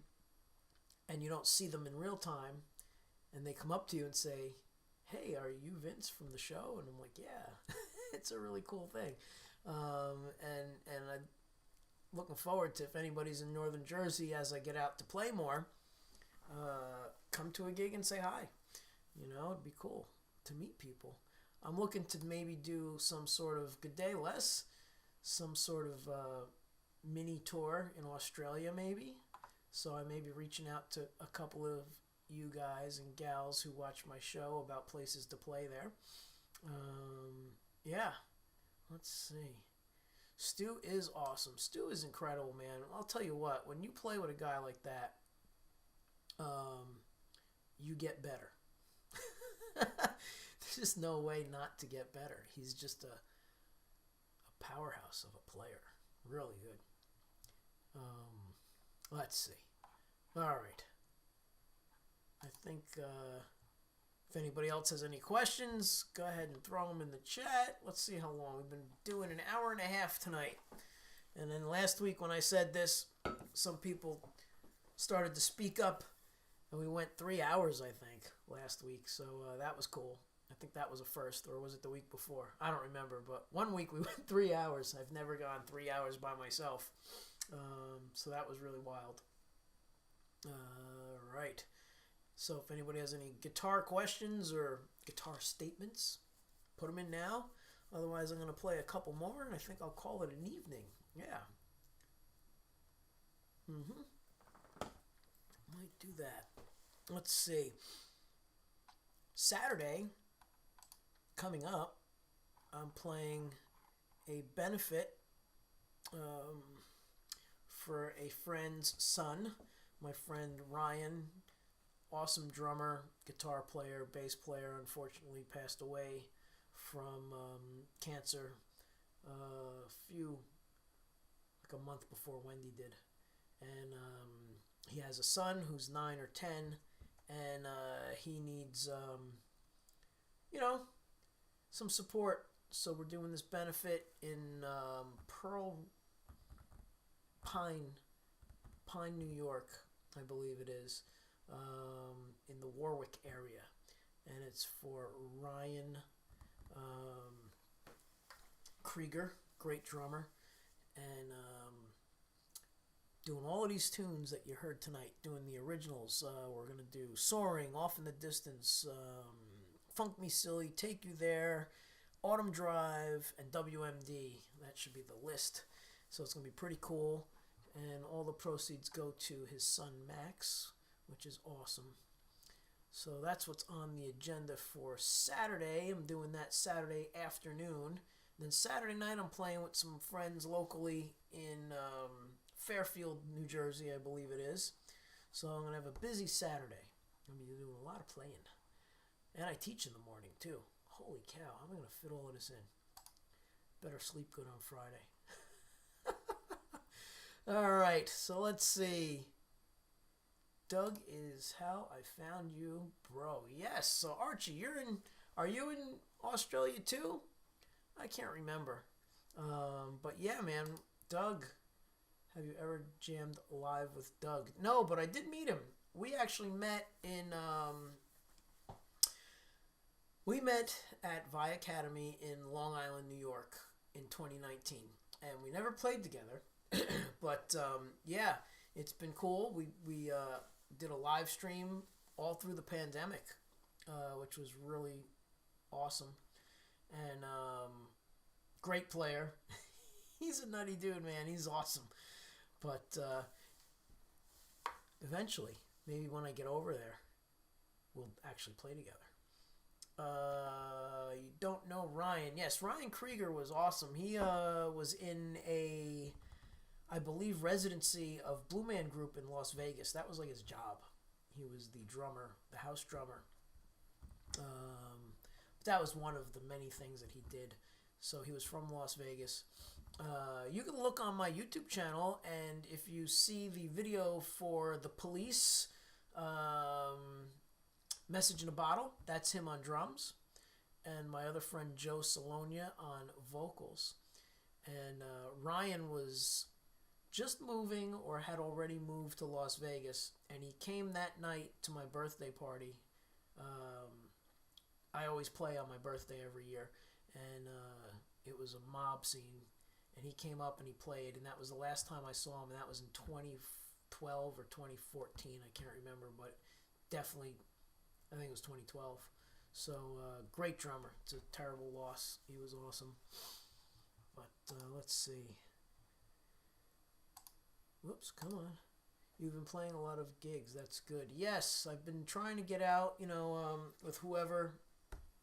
and you don't see them in real time, and they come up to you and say, hey, are you Vince from the show? And I'm like, yeah, it's a really cool thing. And I'm looking forward to, if anybody's in Northern Jersey, as I get out to play more, come to a gig and say hi. It'd be cool to meet people. I'm looking to maybe do some sort of Good Day Les, some sort of mini tour in Australia maybe. So I may be reaching out to a couple of you guys and gals who watch my show about places to play there. Yeah, let's see. Stu is awesome. Stu is incredible, man. I'll tell you what, when you play with a guy like that, you get better. There's just no way not to get better. He's just a powerhouse of a player. Really good. Let's see. All right. I think if anybody else has any questions, go ahead and throw them in the chat. Let's see how long. We've been doing an hour and a half tonight. And then last week when I said this, some people started to speak up, and we went 3 hours, I think, last week. So that was cool. I think that was a first, or was it the week before? I don't remember, but one week we went 3 hours. I've never gone 3 hours by myself. So that was really wild. Right. So if anybody has any guitar questions or guitar statements, put them in now. Otherwise, I'm going to play a couple more, and I think I'll call it an evening. Yeah. Might do that. Let's see. Saturday, coming up, I'm playing a benefit for a friend's son. My friend Ryan, awesome drummer, guitar player, bass player, unfortunately passed away from cancer like a month before Wendy did. And he has a son who's 9 or 10, and he needs, you know, some support. So we're doing this benefit in Pearl Pine, New York, I believe it is, in the Warwick area, and it's for Ryan Krieger, great drummer, and doing all of these tunes that you heard tonight, doing the originals. We're going to do Soaring, Off in the Distance, Funk Me Silly, Take You There, Autumn Drive, and WMD. That should be the list. So it's going to be pretty cool. And all the proceeds go to his son Max, which is awesome. So that's what's on the agenda for Saturday. I'm doing that Saturday afternoon. Then Saturday night I'm playing with some friends locally in Fairfield, New Jersey, I believe it is. So I'm going to have a busy Saturday. I'm going to be doing a lot of playing. And I teach in the morning too. Holy cow, how am I going to fit all of this in? Better sleep good on Friday. All right, so let's see. Doug is how I found you, bro. Yes, so Archie, are you in Australia too? I can't remember. But yeah, man, Doug. Have you ever jammed live with Doug? No, but I did meet him. We actually met we met at Vi Academy in Long Island, New York in 2019. And we never played together. But yeah, it's been cool. We did a live stream all through the pandemic, which was really awesome. And great player. He's a nutty dude, man. He's awesome. But eventually, maybe when I get over there, we'll actually play together. You don't know Ryan. Yes, Ryan Krieger was awesome. He was in I believe, residency of Blue Man Group in Las Vegas. That was like his job. He was the drummer, the house drummer. But that was one of the many things that he did. So he was from Las Vegas. You can look on my YouTube channel, and if you see the video for The Police, Message in a Bottle, that's him on drums. And my other friend Joe Salonia on vocals. And Ryan was just moving or had already moved to Las Vegas, and he came that night to my birthday party. I always play on my birthday every year, and it was a mob scene, and he came up and he played, and that was the last time I saw him, and that was in 2012 or 2014, I can't remember, but definitely, I think it was 2012. So, great drummer. It's a terrible loss. He was awesome. But let's see. Whoops, come on. You've been playing a lot of gigs. That's good. Yes, I've been trying to get out, with whoever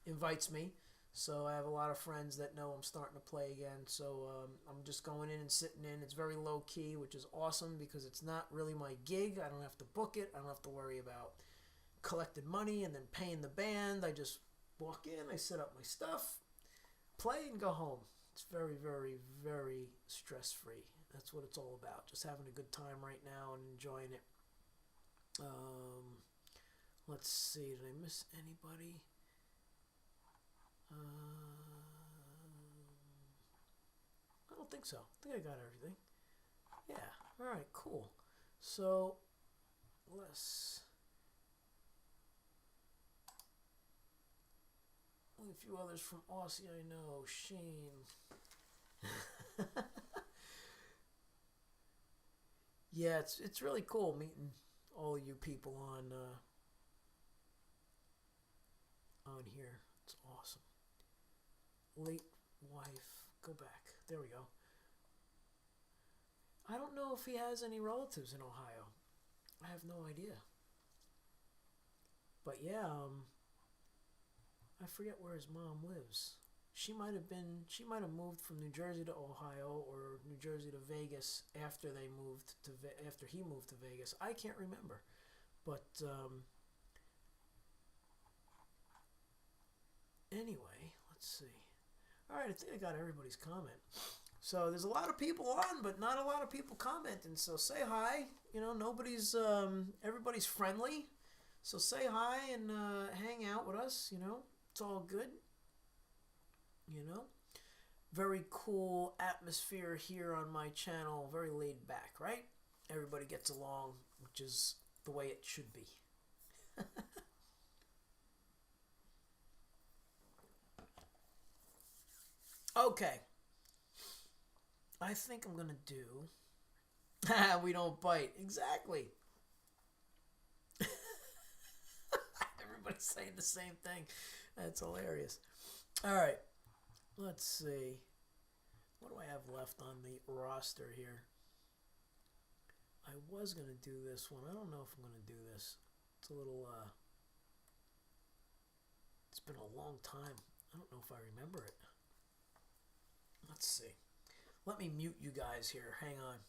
invites me. So I have a lot of friends that know I'm starting to play again. So I'm just going in and sitting in. It's very low key, which is awesome because it's not really my gig. I don't have to book it. I don't have to worry about collecting money and then paying the band. I just walk in, I set up my stuff, play, and go home. It's very, very, very stress-free. That's what it's all about. Just having a good time right now and enjoying it. Let's see. Did I miss anybody? I don't think so. I think I got everything. Yeah. All right. Cool. So let's. Only a few others from Aussie I know. Shane. Yeah, it's really cool meeting all you people on here. It's awesome. Late wife, go back. There we go. I don't know if he has any relatives in Ohio. I have no idea. But yeah, I forget where his mom lives. She might have moved from New Jersey to Ohio or New Jersey to Vegas after after he moved to Vegas. I can't remember, but anyway, let's see. All right, I think I got everybody's comment. So there's a lot of people on, but not a lot of people commenting. So say hi. You know, everybody's friendly. So say hi and hang out with us. You know, it's all good. You know, very cool atmosphere here on my channel. Very laid back, right? Everybody gets along, which is the way it should be. Okay. I think I'm gonna do. We don't bite. Exactly. Everybody's saying the same thing. That's hilarious. All right. Let's see. What do I have left on the roster here? I was going to do this one. I don't know if I'm going to do this. It's a little, it's been a long time. I don't know if I remember it. Let's see. Let me mute you guys here. Hang on.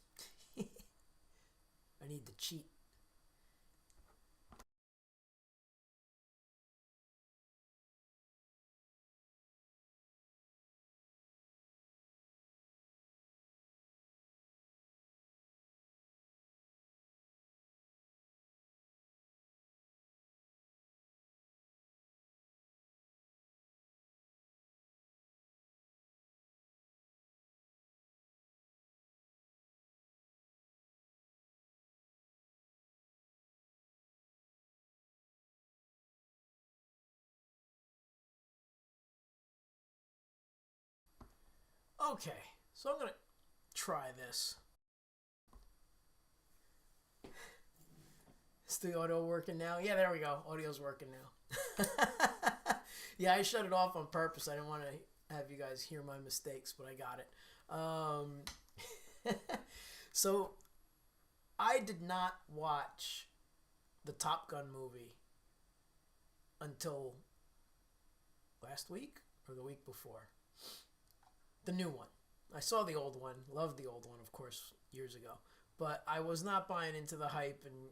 I need to cheat. Okay, so I'm going to try this. Is the audio working now? Yeah, there we go. Audio's working now. Yeah, I shut it off on purpose. I didn't want to have you guys hear my mistakes, but I got it. So, I did not watch the Top Gun movie until last week or the week before. The new one. I saw the old one. Loved the old one, of course, years ago. But I was not buying into the hype and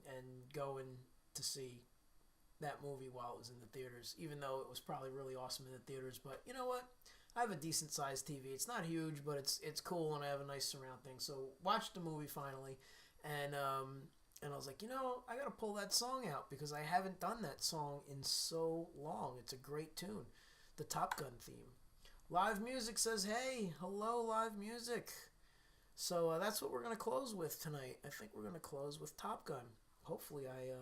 going to see that movie while it was in the theaters, even though it was probably really awesome in the theaters. But you know what? I have a decent sized TV. It's not huge, but it's cool, and I have a nice surround thing. So watched the movie finally, and I was like, you know, I gotta pull that song out because I haven't done that song in so long. It's a great tune, the Top Gun theme. Live Music says, hey, hello, Live Music. So that's what we're going to close with tonight. I think we're going to close with Top Gun. Hopefully I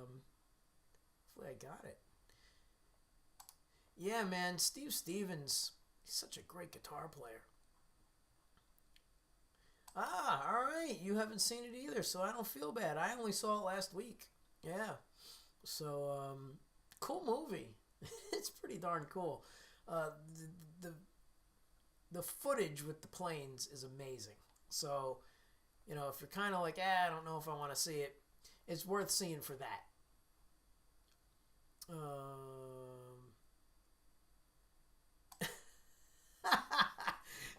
got it. Yeah, man, Steve Stevens, he's such a great guitar player. Ah, all right. You haven't seen it either, so I don't feel bad. I only saw it last week. Yeah. So, cool movie. It's pretty darn cool. The footage with the planes is amazing. So, you know, if you're kind of like, I don't know if I want to see it, it's worth seeing for that.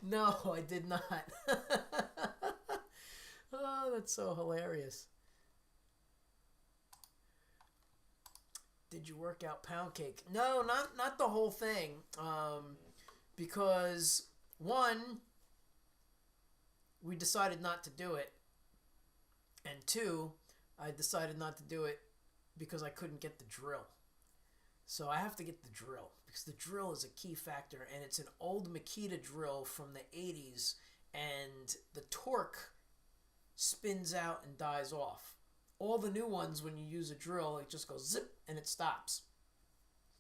No, I did not. Oh, that's so hilarious. Did you work out pound cake? No, not the whole thing. Because one, we decided not to do it, and two, I decided not to do it because I couldn't get the drill. So I have to get the drill because the drill is a key factor, and it's an old Makita drill from the 80s, and the torque spins out and dies off. All the new ones, when you use a drill, it just goes zip and it stops.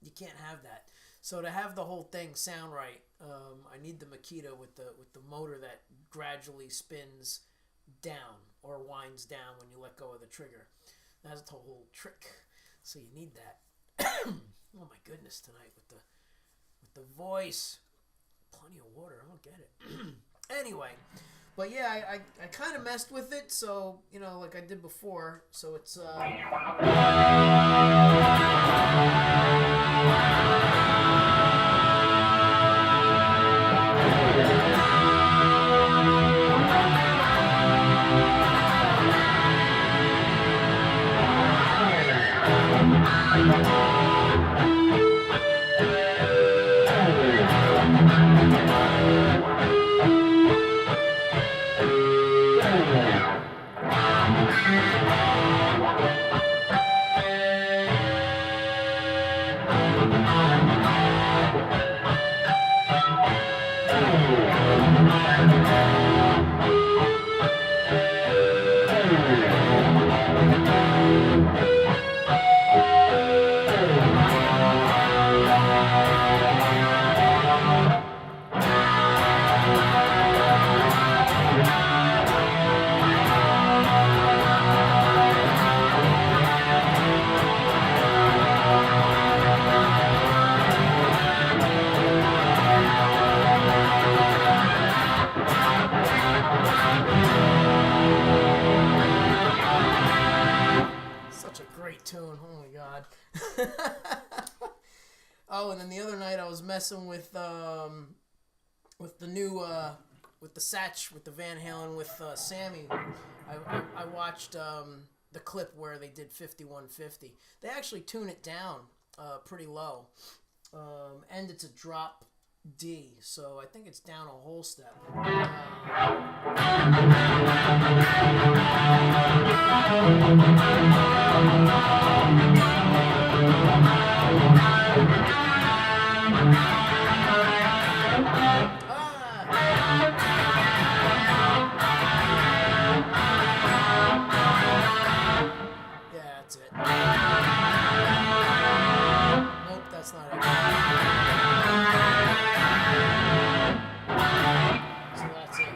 You can't have that. So to have the whole thing sound right, I need the Makita with the motor that gradually spins down or winds down when you let go of the trigger. That's the whole trick. So you need that. Oh my goodness, tonight with the voice. Plenty of water. I don't get it. Anyway, but yeah, I kind of messed with it. So you know, like I did before. So it's Such a great tune. Oh my god. Oh, and then the other night I was messing with the new with the Satch, with the Van Halen, with Sammy. I watched the clip where they did 5150. They actually tune it down pretty low, and it's a drop D, so I think it's down a whole step. Yeah, that's it. Nope, that's not it. So that's it.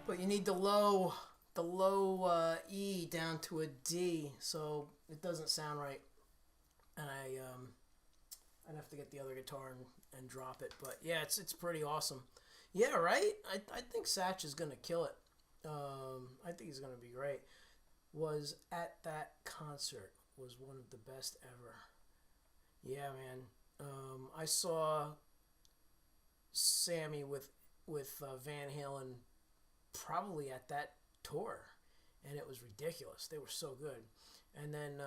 But you need the low E down to a D, so it doesn't sound right. And I'd have to get the other guitar and drop it. But yeah, it's pretty awesome. Yeah, right? I think Satch is going to kill it. I think he's going to be great. Was at that concert. Was one of the best ever. Yeah, man. I saw Sammy with Van Halen probably at that tour, and it was ridiculous. They were so good. And then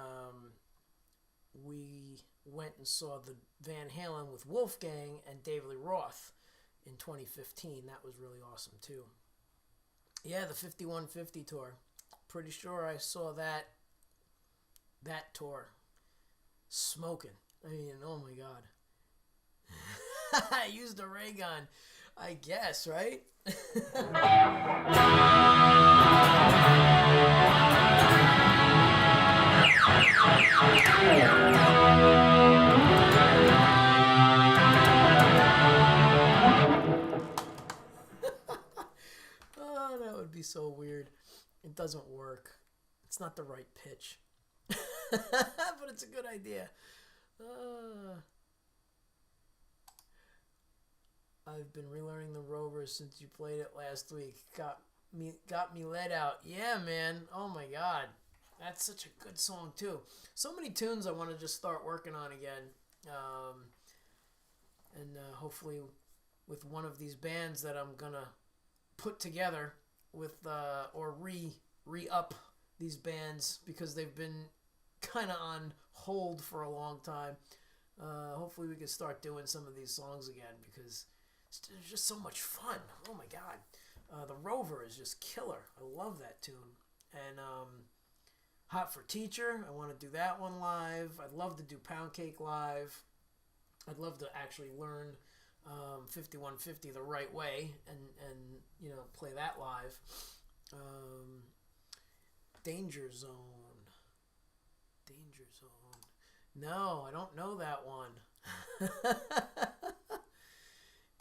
we went and saw the Van Halen with Wolfgang and David Lee Roth in 2015. That was really awesome too. Yeah, the 5150 tour. Pretty sure I saw that tour. Smoking. I mean, oh my god. I used a ray gun, I guess, right? Oh, that would be so weird. It doesn't work. It's not the right pitch. But it's a good idea. I've been relearning the Rover since you played it last week. Got me let out. Yeah, man. Oh my god. That's such a good song too. So many tunes I want to just start working on again. And hopefully with one of these bands that I'm gonna put together with or re-up these bands, because they've been kind of on hold for a long time. Hopefully we can start doing some of these songs again, because it's just so much fun. Oh my god. The Rover is just killer. I love that tune. And Hot for Teacher, I want to do that one live. I'd love to do Pound Cake live. I'd love to actually learn 5150 the right way and you know, play that live. Danger Zone. No, I don't know that one.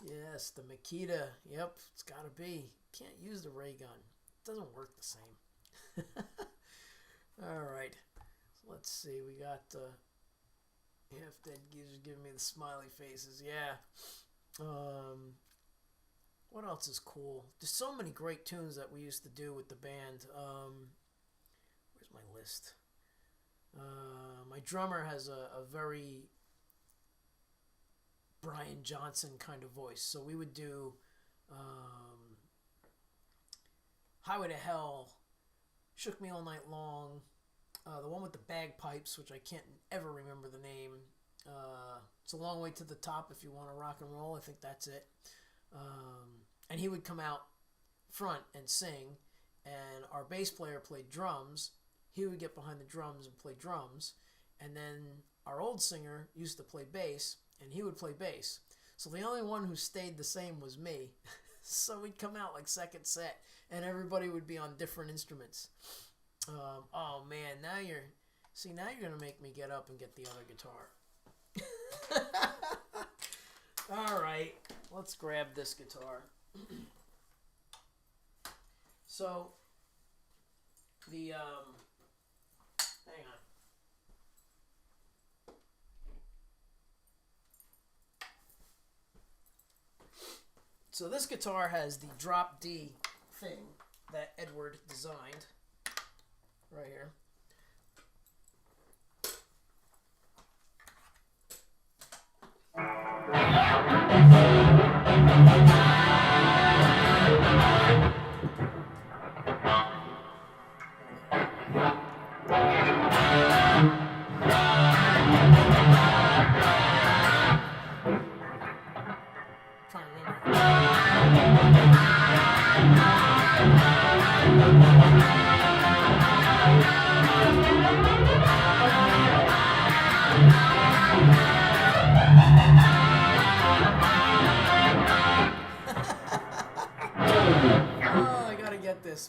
Yes, the Makita. Yep, it's got to be. Can't use the ray gun. It doesn't work the same. All right. So let's see. We got Half Dead Geezer's giving me the smiley faces. Yeah. What else is cool? There's so many great tunes that we used to do with the band. Where's my list? My drummer has a very Brian Johnson kind of voice. So we would do Highway to Hell, Shook Me All Night Long, the one with the bagpipes, which I can't ever remember the name. It's a Long Way to the Top if you want to rock and roll. I think that's it. And he would come out front and sing, and our bass player played drums. He would get behind the drums and play drums, and then our old singer used to play bass, and he would play bass. So the only one who stayed the same was me. So we'd come out like second set, and everybody would be on different instruments. Oh man, now you're gonna make me get up and get the other guitar. All right, let's grab this guitar. So the hang on. So this guitar has the drop D thing that Edward designed right here.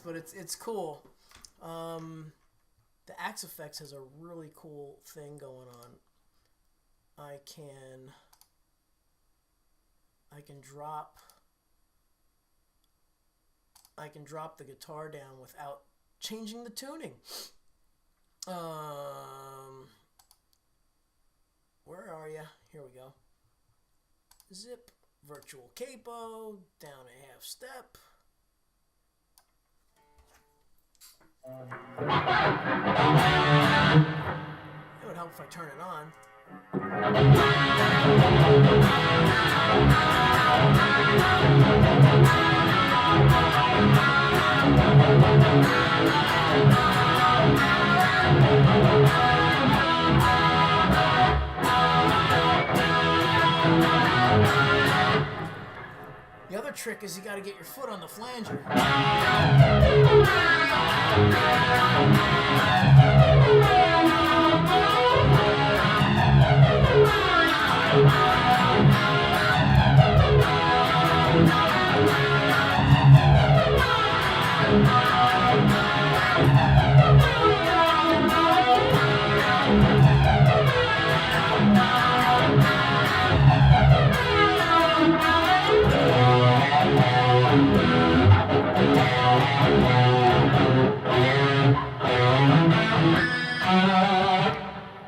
But it's cool. The Axe-Fx has a really cool thing going on. I can drop the guitar down without changing the tuning. Where are you? Here we go. Zip, virtual capo, down a half step. It would help if I turn it on. The other trick is you got to get your foot on the flanger.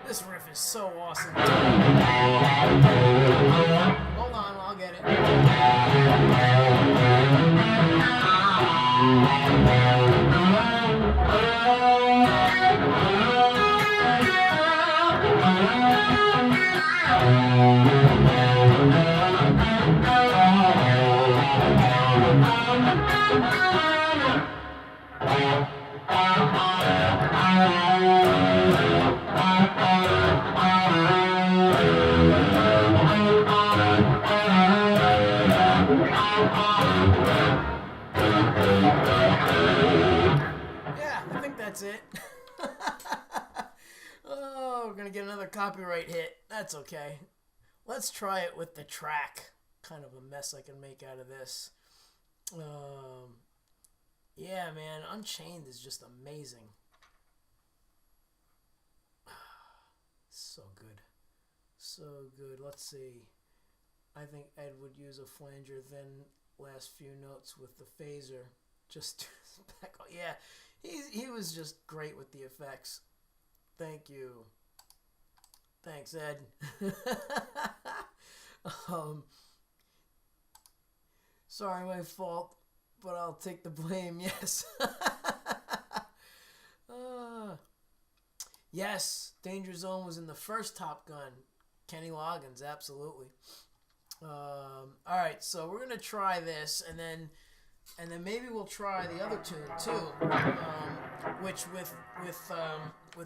This riff is so awesome. Hold on, I'll get it. Yeah, I think that's it. Oh, we're gonna get another copyright hit. That's okay. Let's try it with the track. Kind of a mess I can make out of this. Yeah, man, Unchained is just amazing. So good. So good. Let's see. I think Ed would use a flanger, then last few notes with the phaser. Just back. Yeah, he was just great with the effects. Thank you. Thanks, Ed. Sorry, my fault, but I'll take the blame. Yes. Yes, Danger Zone was in the first Top Gun. Kenny Loggins, absolutely. All right, so we're gonna try this, and then maybe we'll try the other tune too, which with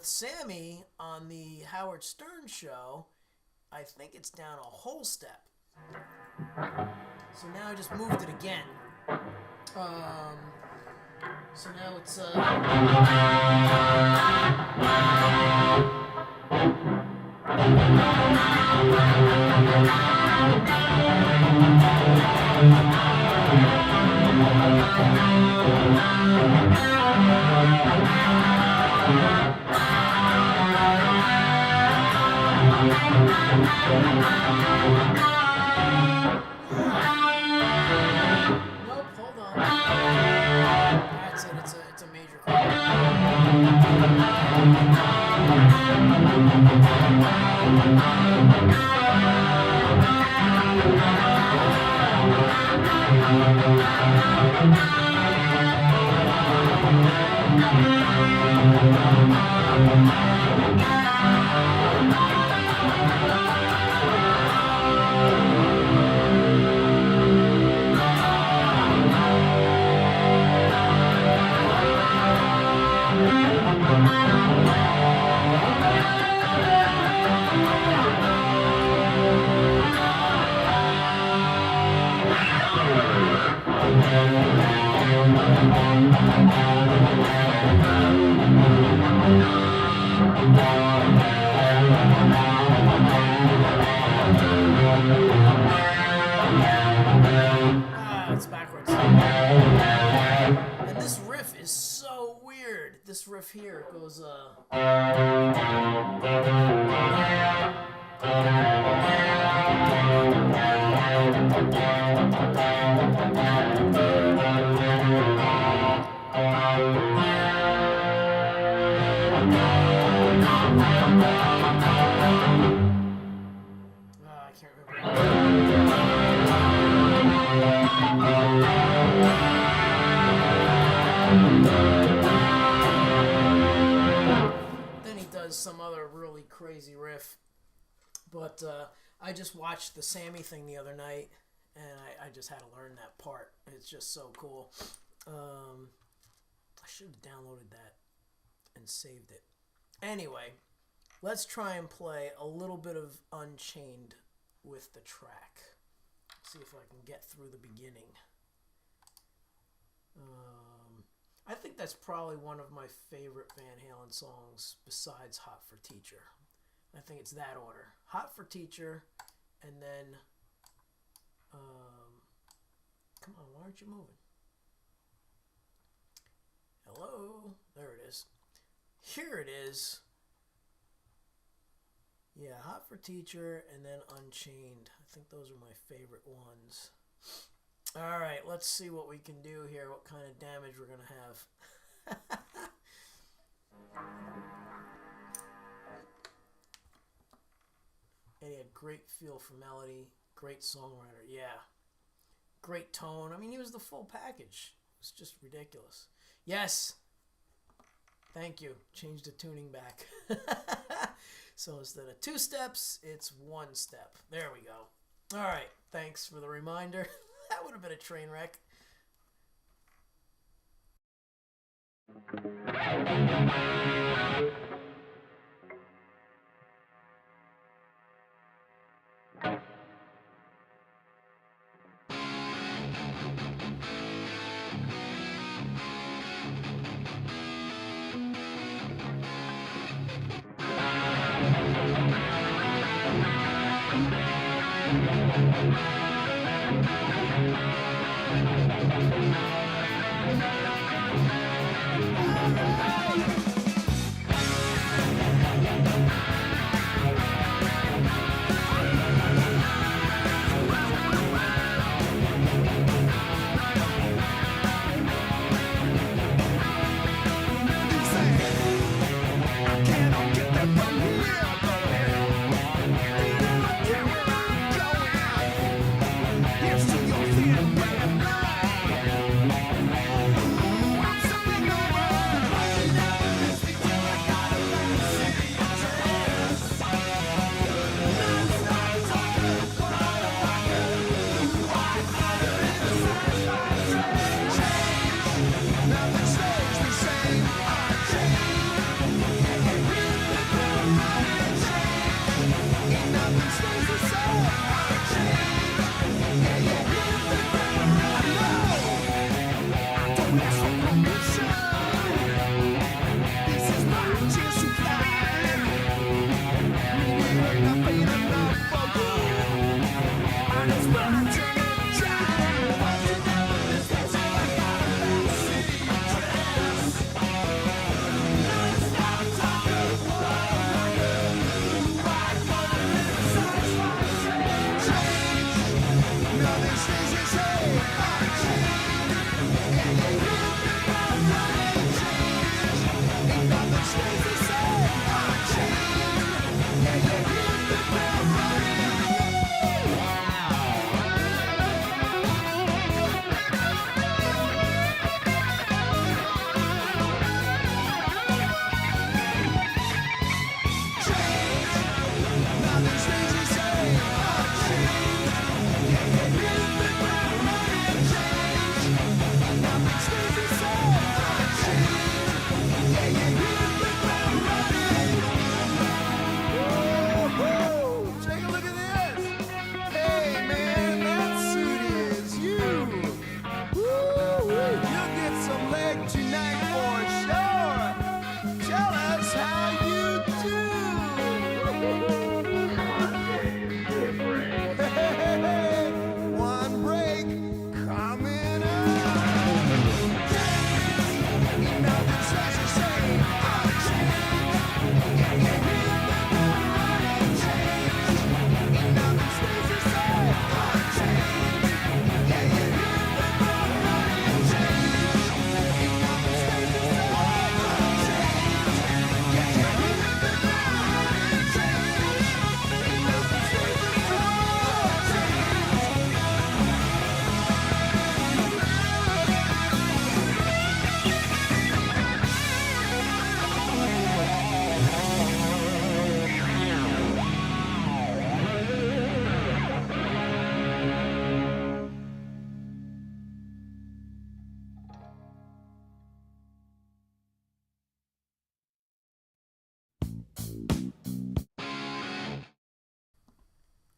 Sammy on the Howard Stern show, I think it's down a whole step. So now I just moved it again. So now it's nope, hold on. That's it, it's a major chord. It's backwards. And this riff is so weird. This riff here goes I can't Then he does some other really crazy riff. But I just watched the Sammy thing the other night, and I just had to learn that part. It's just so cool. I should have downloaded that and saved it. Anyway, let's try and play a little bit of Unchained with the track. See if I can get through the beginning. I think that's probably one of my favorite Van Halen songs besides Hot for Teacher. I think it's that order. Hot for Teacher, and then... come on, why aren't you moving? Hello? There it is. Here it is. Yeah, Hot for Teacher, and then Unchained. I think those are my favorite ones. Alright, let's see what we can do here, what kind of damage we're going to have. And he had great feel for melody, great songwriter, yeah. Great tone. I mean, he was the full package. It's just ridiculous. Yes! Thank you. Change the tuning back. So instead of 2 steps, it's 1 step. There we go. Alright, thanks for the reminder. That would have been a train wreck.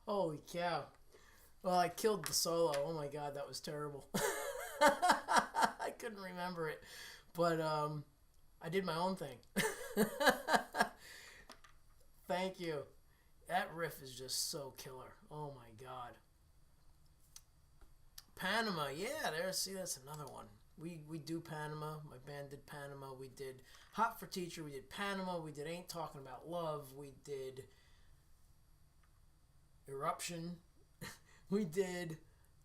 Holy cow. Well, I killed the solo. Oh my god, that was terrible. I couldn't remember it. But I did my own thing. Thank you. That riff is just so killer. Oh my god. Panama, yeah, see, that's another one. We do Panama. My band did Panama. We did Hot for Teacher. We did Panama. We did Ain't Talking About Love. We did Eruption. We did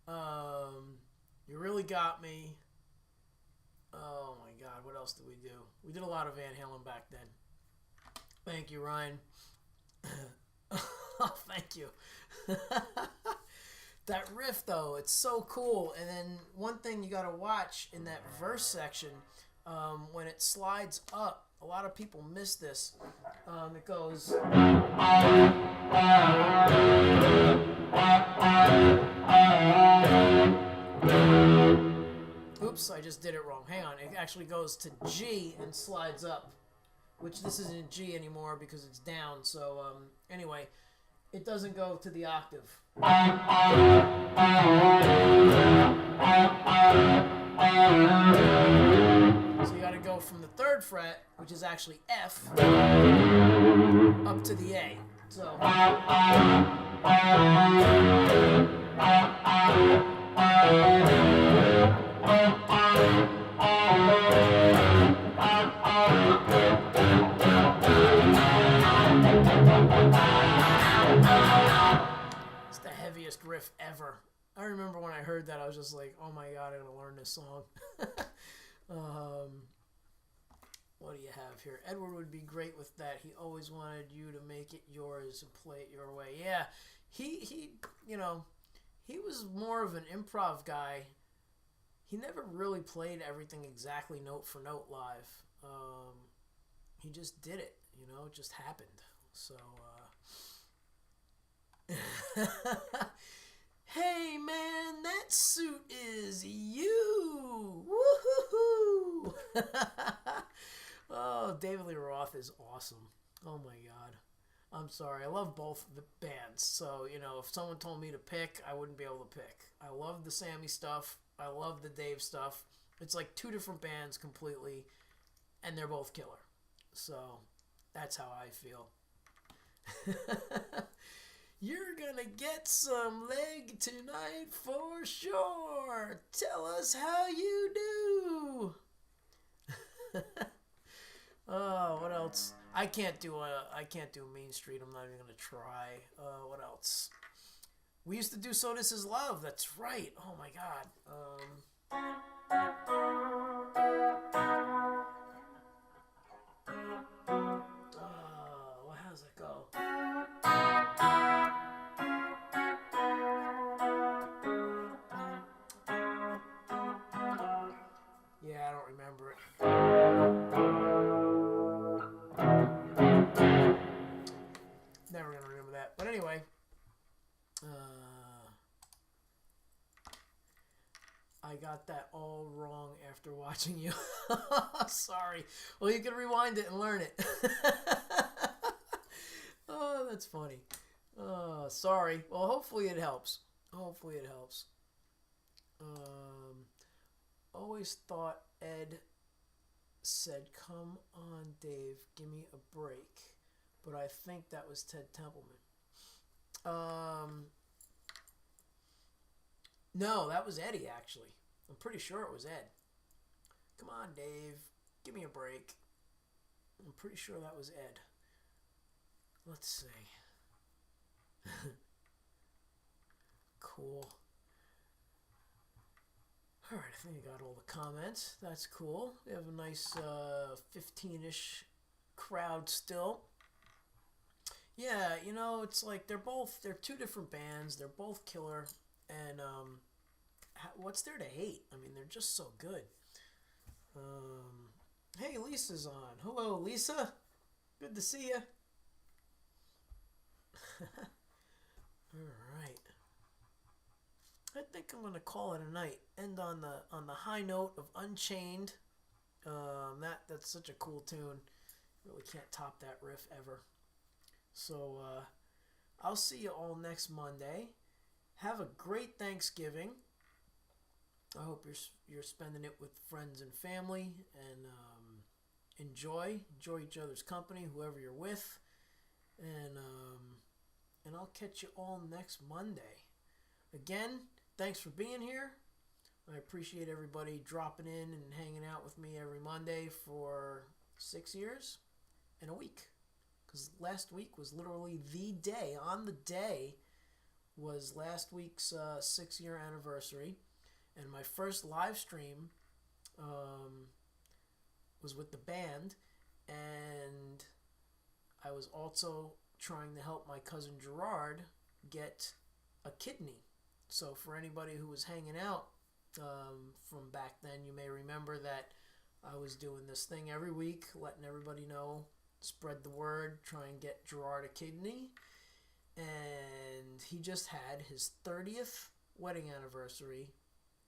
You Really Got Me. Oh my god, what else did we do? We did a lot of Van Halen back then. Thank you, Ryan. Oh, thank you. That riff, though, it's so cool. And then one thing you got to watch in that verse section, when it slides up, a lot of people miss this. It goes... Oops, I just did it wrong. Hang on. It actually goes to G and slides up, which this isn't G anymore because it's down. So, anyway, it doesn't go to the octave. So you got to go from the 3rd fret, which is actually F, up to the A. So... It's the heaviest riff ever. I remember when I heard that, I was just like, oh my god, I'm going to learn this song. What do you have here? Edward would be great with that. He always wanted you to make it yours and play it your way. Yeah, he you know, he was more of an improv guy. He never really played everything exactly note for note live. He just did it, you know, it just happened. So, hey man, that suit is you! Woohoo! Oh, David Lee Roth is awesome. Oh my god. I'm sorry, I love both the bands. So, you know, if someone told me to pick, I wouldn't be able to pick. I love the Sammy stuff. I love the Dave stuff. It's like 2 different bands completely, and they're both killer. So, that's how I feel. You're gonna get some leg tonight for sure. Tell us how you do. Oh, what else? I can't do Main Street. I'm not even gonna try. What else? We used to do So This Is Love. That's right. Oh my God. How does it go? Yeah, I don't remember it. Never gonna remember that. But anyway, I got that all wrong after watching you. Sorry. Well, you can rewind it and learn it. Oh, that's funny. Sorry. Well, hopefully it helps. Hopefully it helps. Always thought Ed said, "Come on, Dave, give me a break," but I think that was Ted Templeman. No, that was Eddie, actually. I'm pretty sure it was Ed. "Come on, Dave, give me a break." I'm pretty sure that was Ed. Let's see. Cool. Alright, I think I got all the comments. That's cool. We have a nice 15-ish crowd still. Yeah, you know, it's like they're two different bands. They're both killer. And what's there to hate? I mean, they're just so good. Hey, Lisa's on. Hello, Lisa. Good to see you. All right. I think I'm gonna call it a night. End on the high note of Unchained. That's such a cool tune. Really can't top that riff ever. So I'll see you all next Monday. Have a great Thanksgiving. I hope you're spending it with friends and family, and enjoy each other's company, whoever you're with, and I'll catch you all next Monday. Again, thanks for being here. I appreciate everybody dropping in and hanging out with me every Monday for 6 years and a week. Because last week was literally the day. On the day was last week's 6-year anniversary. And my first live stream was with the band. And I was also trying to help my cousin Gerard get a kidney. So for anybody who was hanging out from back then, you may remember that I was doing this thing every week, letting everybody know, spread the word, try and get Gerard a kidney. And he just had his 30th wedding anniversary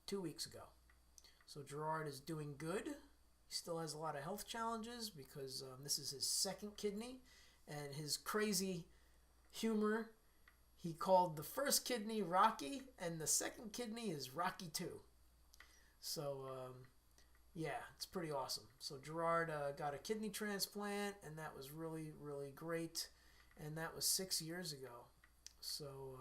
2 weeks ago. So Gerard is doing good. He still has a lot of health challenges because this is his second kidney. And his crazy humor, he called the first kidney Rocky, and the second kidney is Rocky 2. So, yeah, it's pretty awesome. So Gerard got a kidney transplant, and that was really, really great. And that was 6 years ago. So,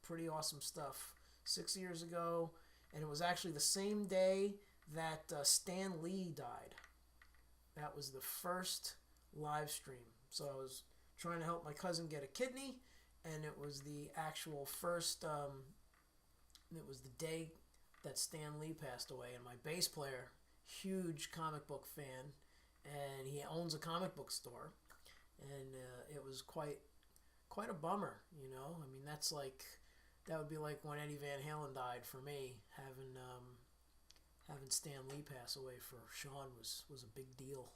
pretty awesome stuff. 6 years ago, and it was actually the same day that Stan Lee died. That was the first live stream. So I was trying to help my cousin get a kidney, and it was the actual first, it was the day that Stan Lee passed away. And my bass player, huge comic book fan, and he owns a comic book store, and it was quite a bummer, you know. I mean, that would be like when Eddie Van Halen died for me. Having Stan Lee pass away for Sean was a big deal.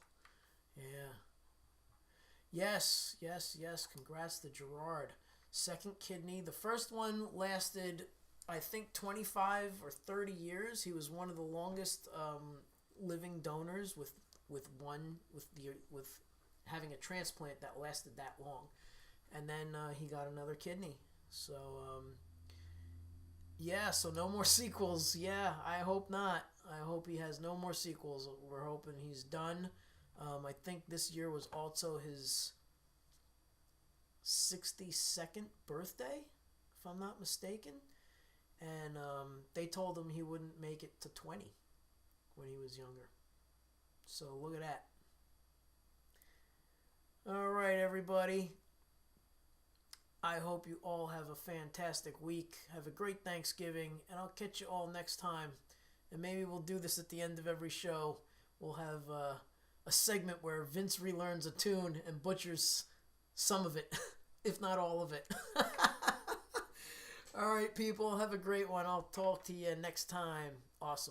Yeah. Yes. Congrats to Gerard. Second kidney. The first one lasted, I think, 25 or 30 years. He was one of the longest living donors with having a transplant that lasted that long. And then he got another kidney. So yeah, so no more sequels. Yeah, I hope not. I hope he has no more sequels. We're hoping he's done. I think this year was also his 62nd birthday, if I'm not mistaken. And they told him he wouldn't make it to 20 when he was younger. So look at that. All right, everybody. I hope you all have a fantastic week. Have a great Thanksgiving, and I'll catch you all next time. And maybe we'll do this at the end of every show. We'll have a segment where Vince relearns a tune and butchers some of it, if not all of it. All right, people, have a great one. I'll talk to you next time. Awesome.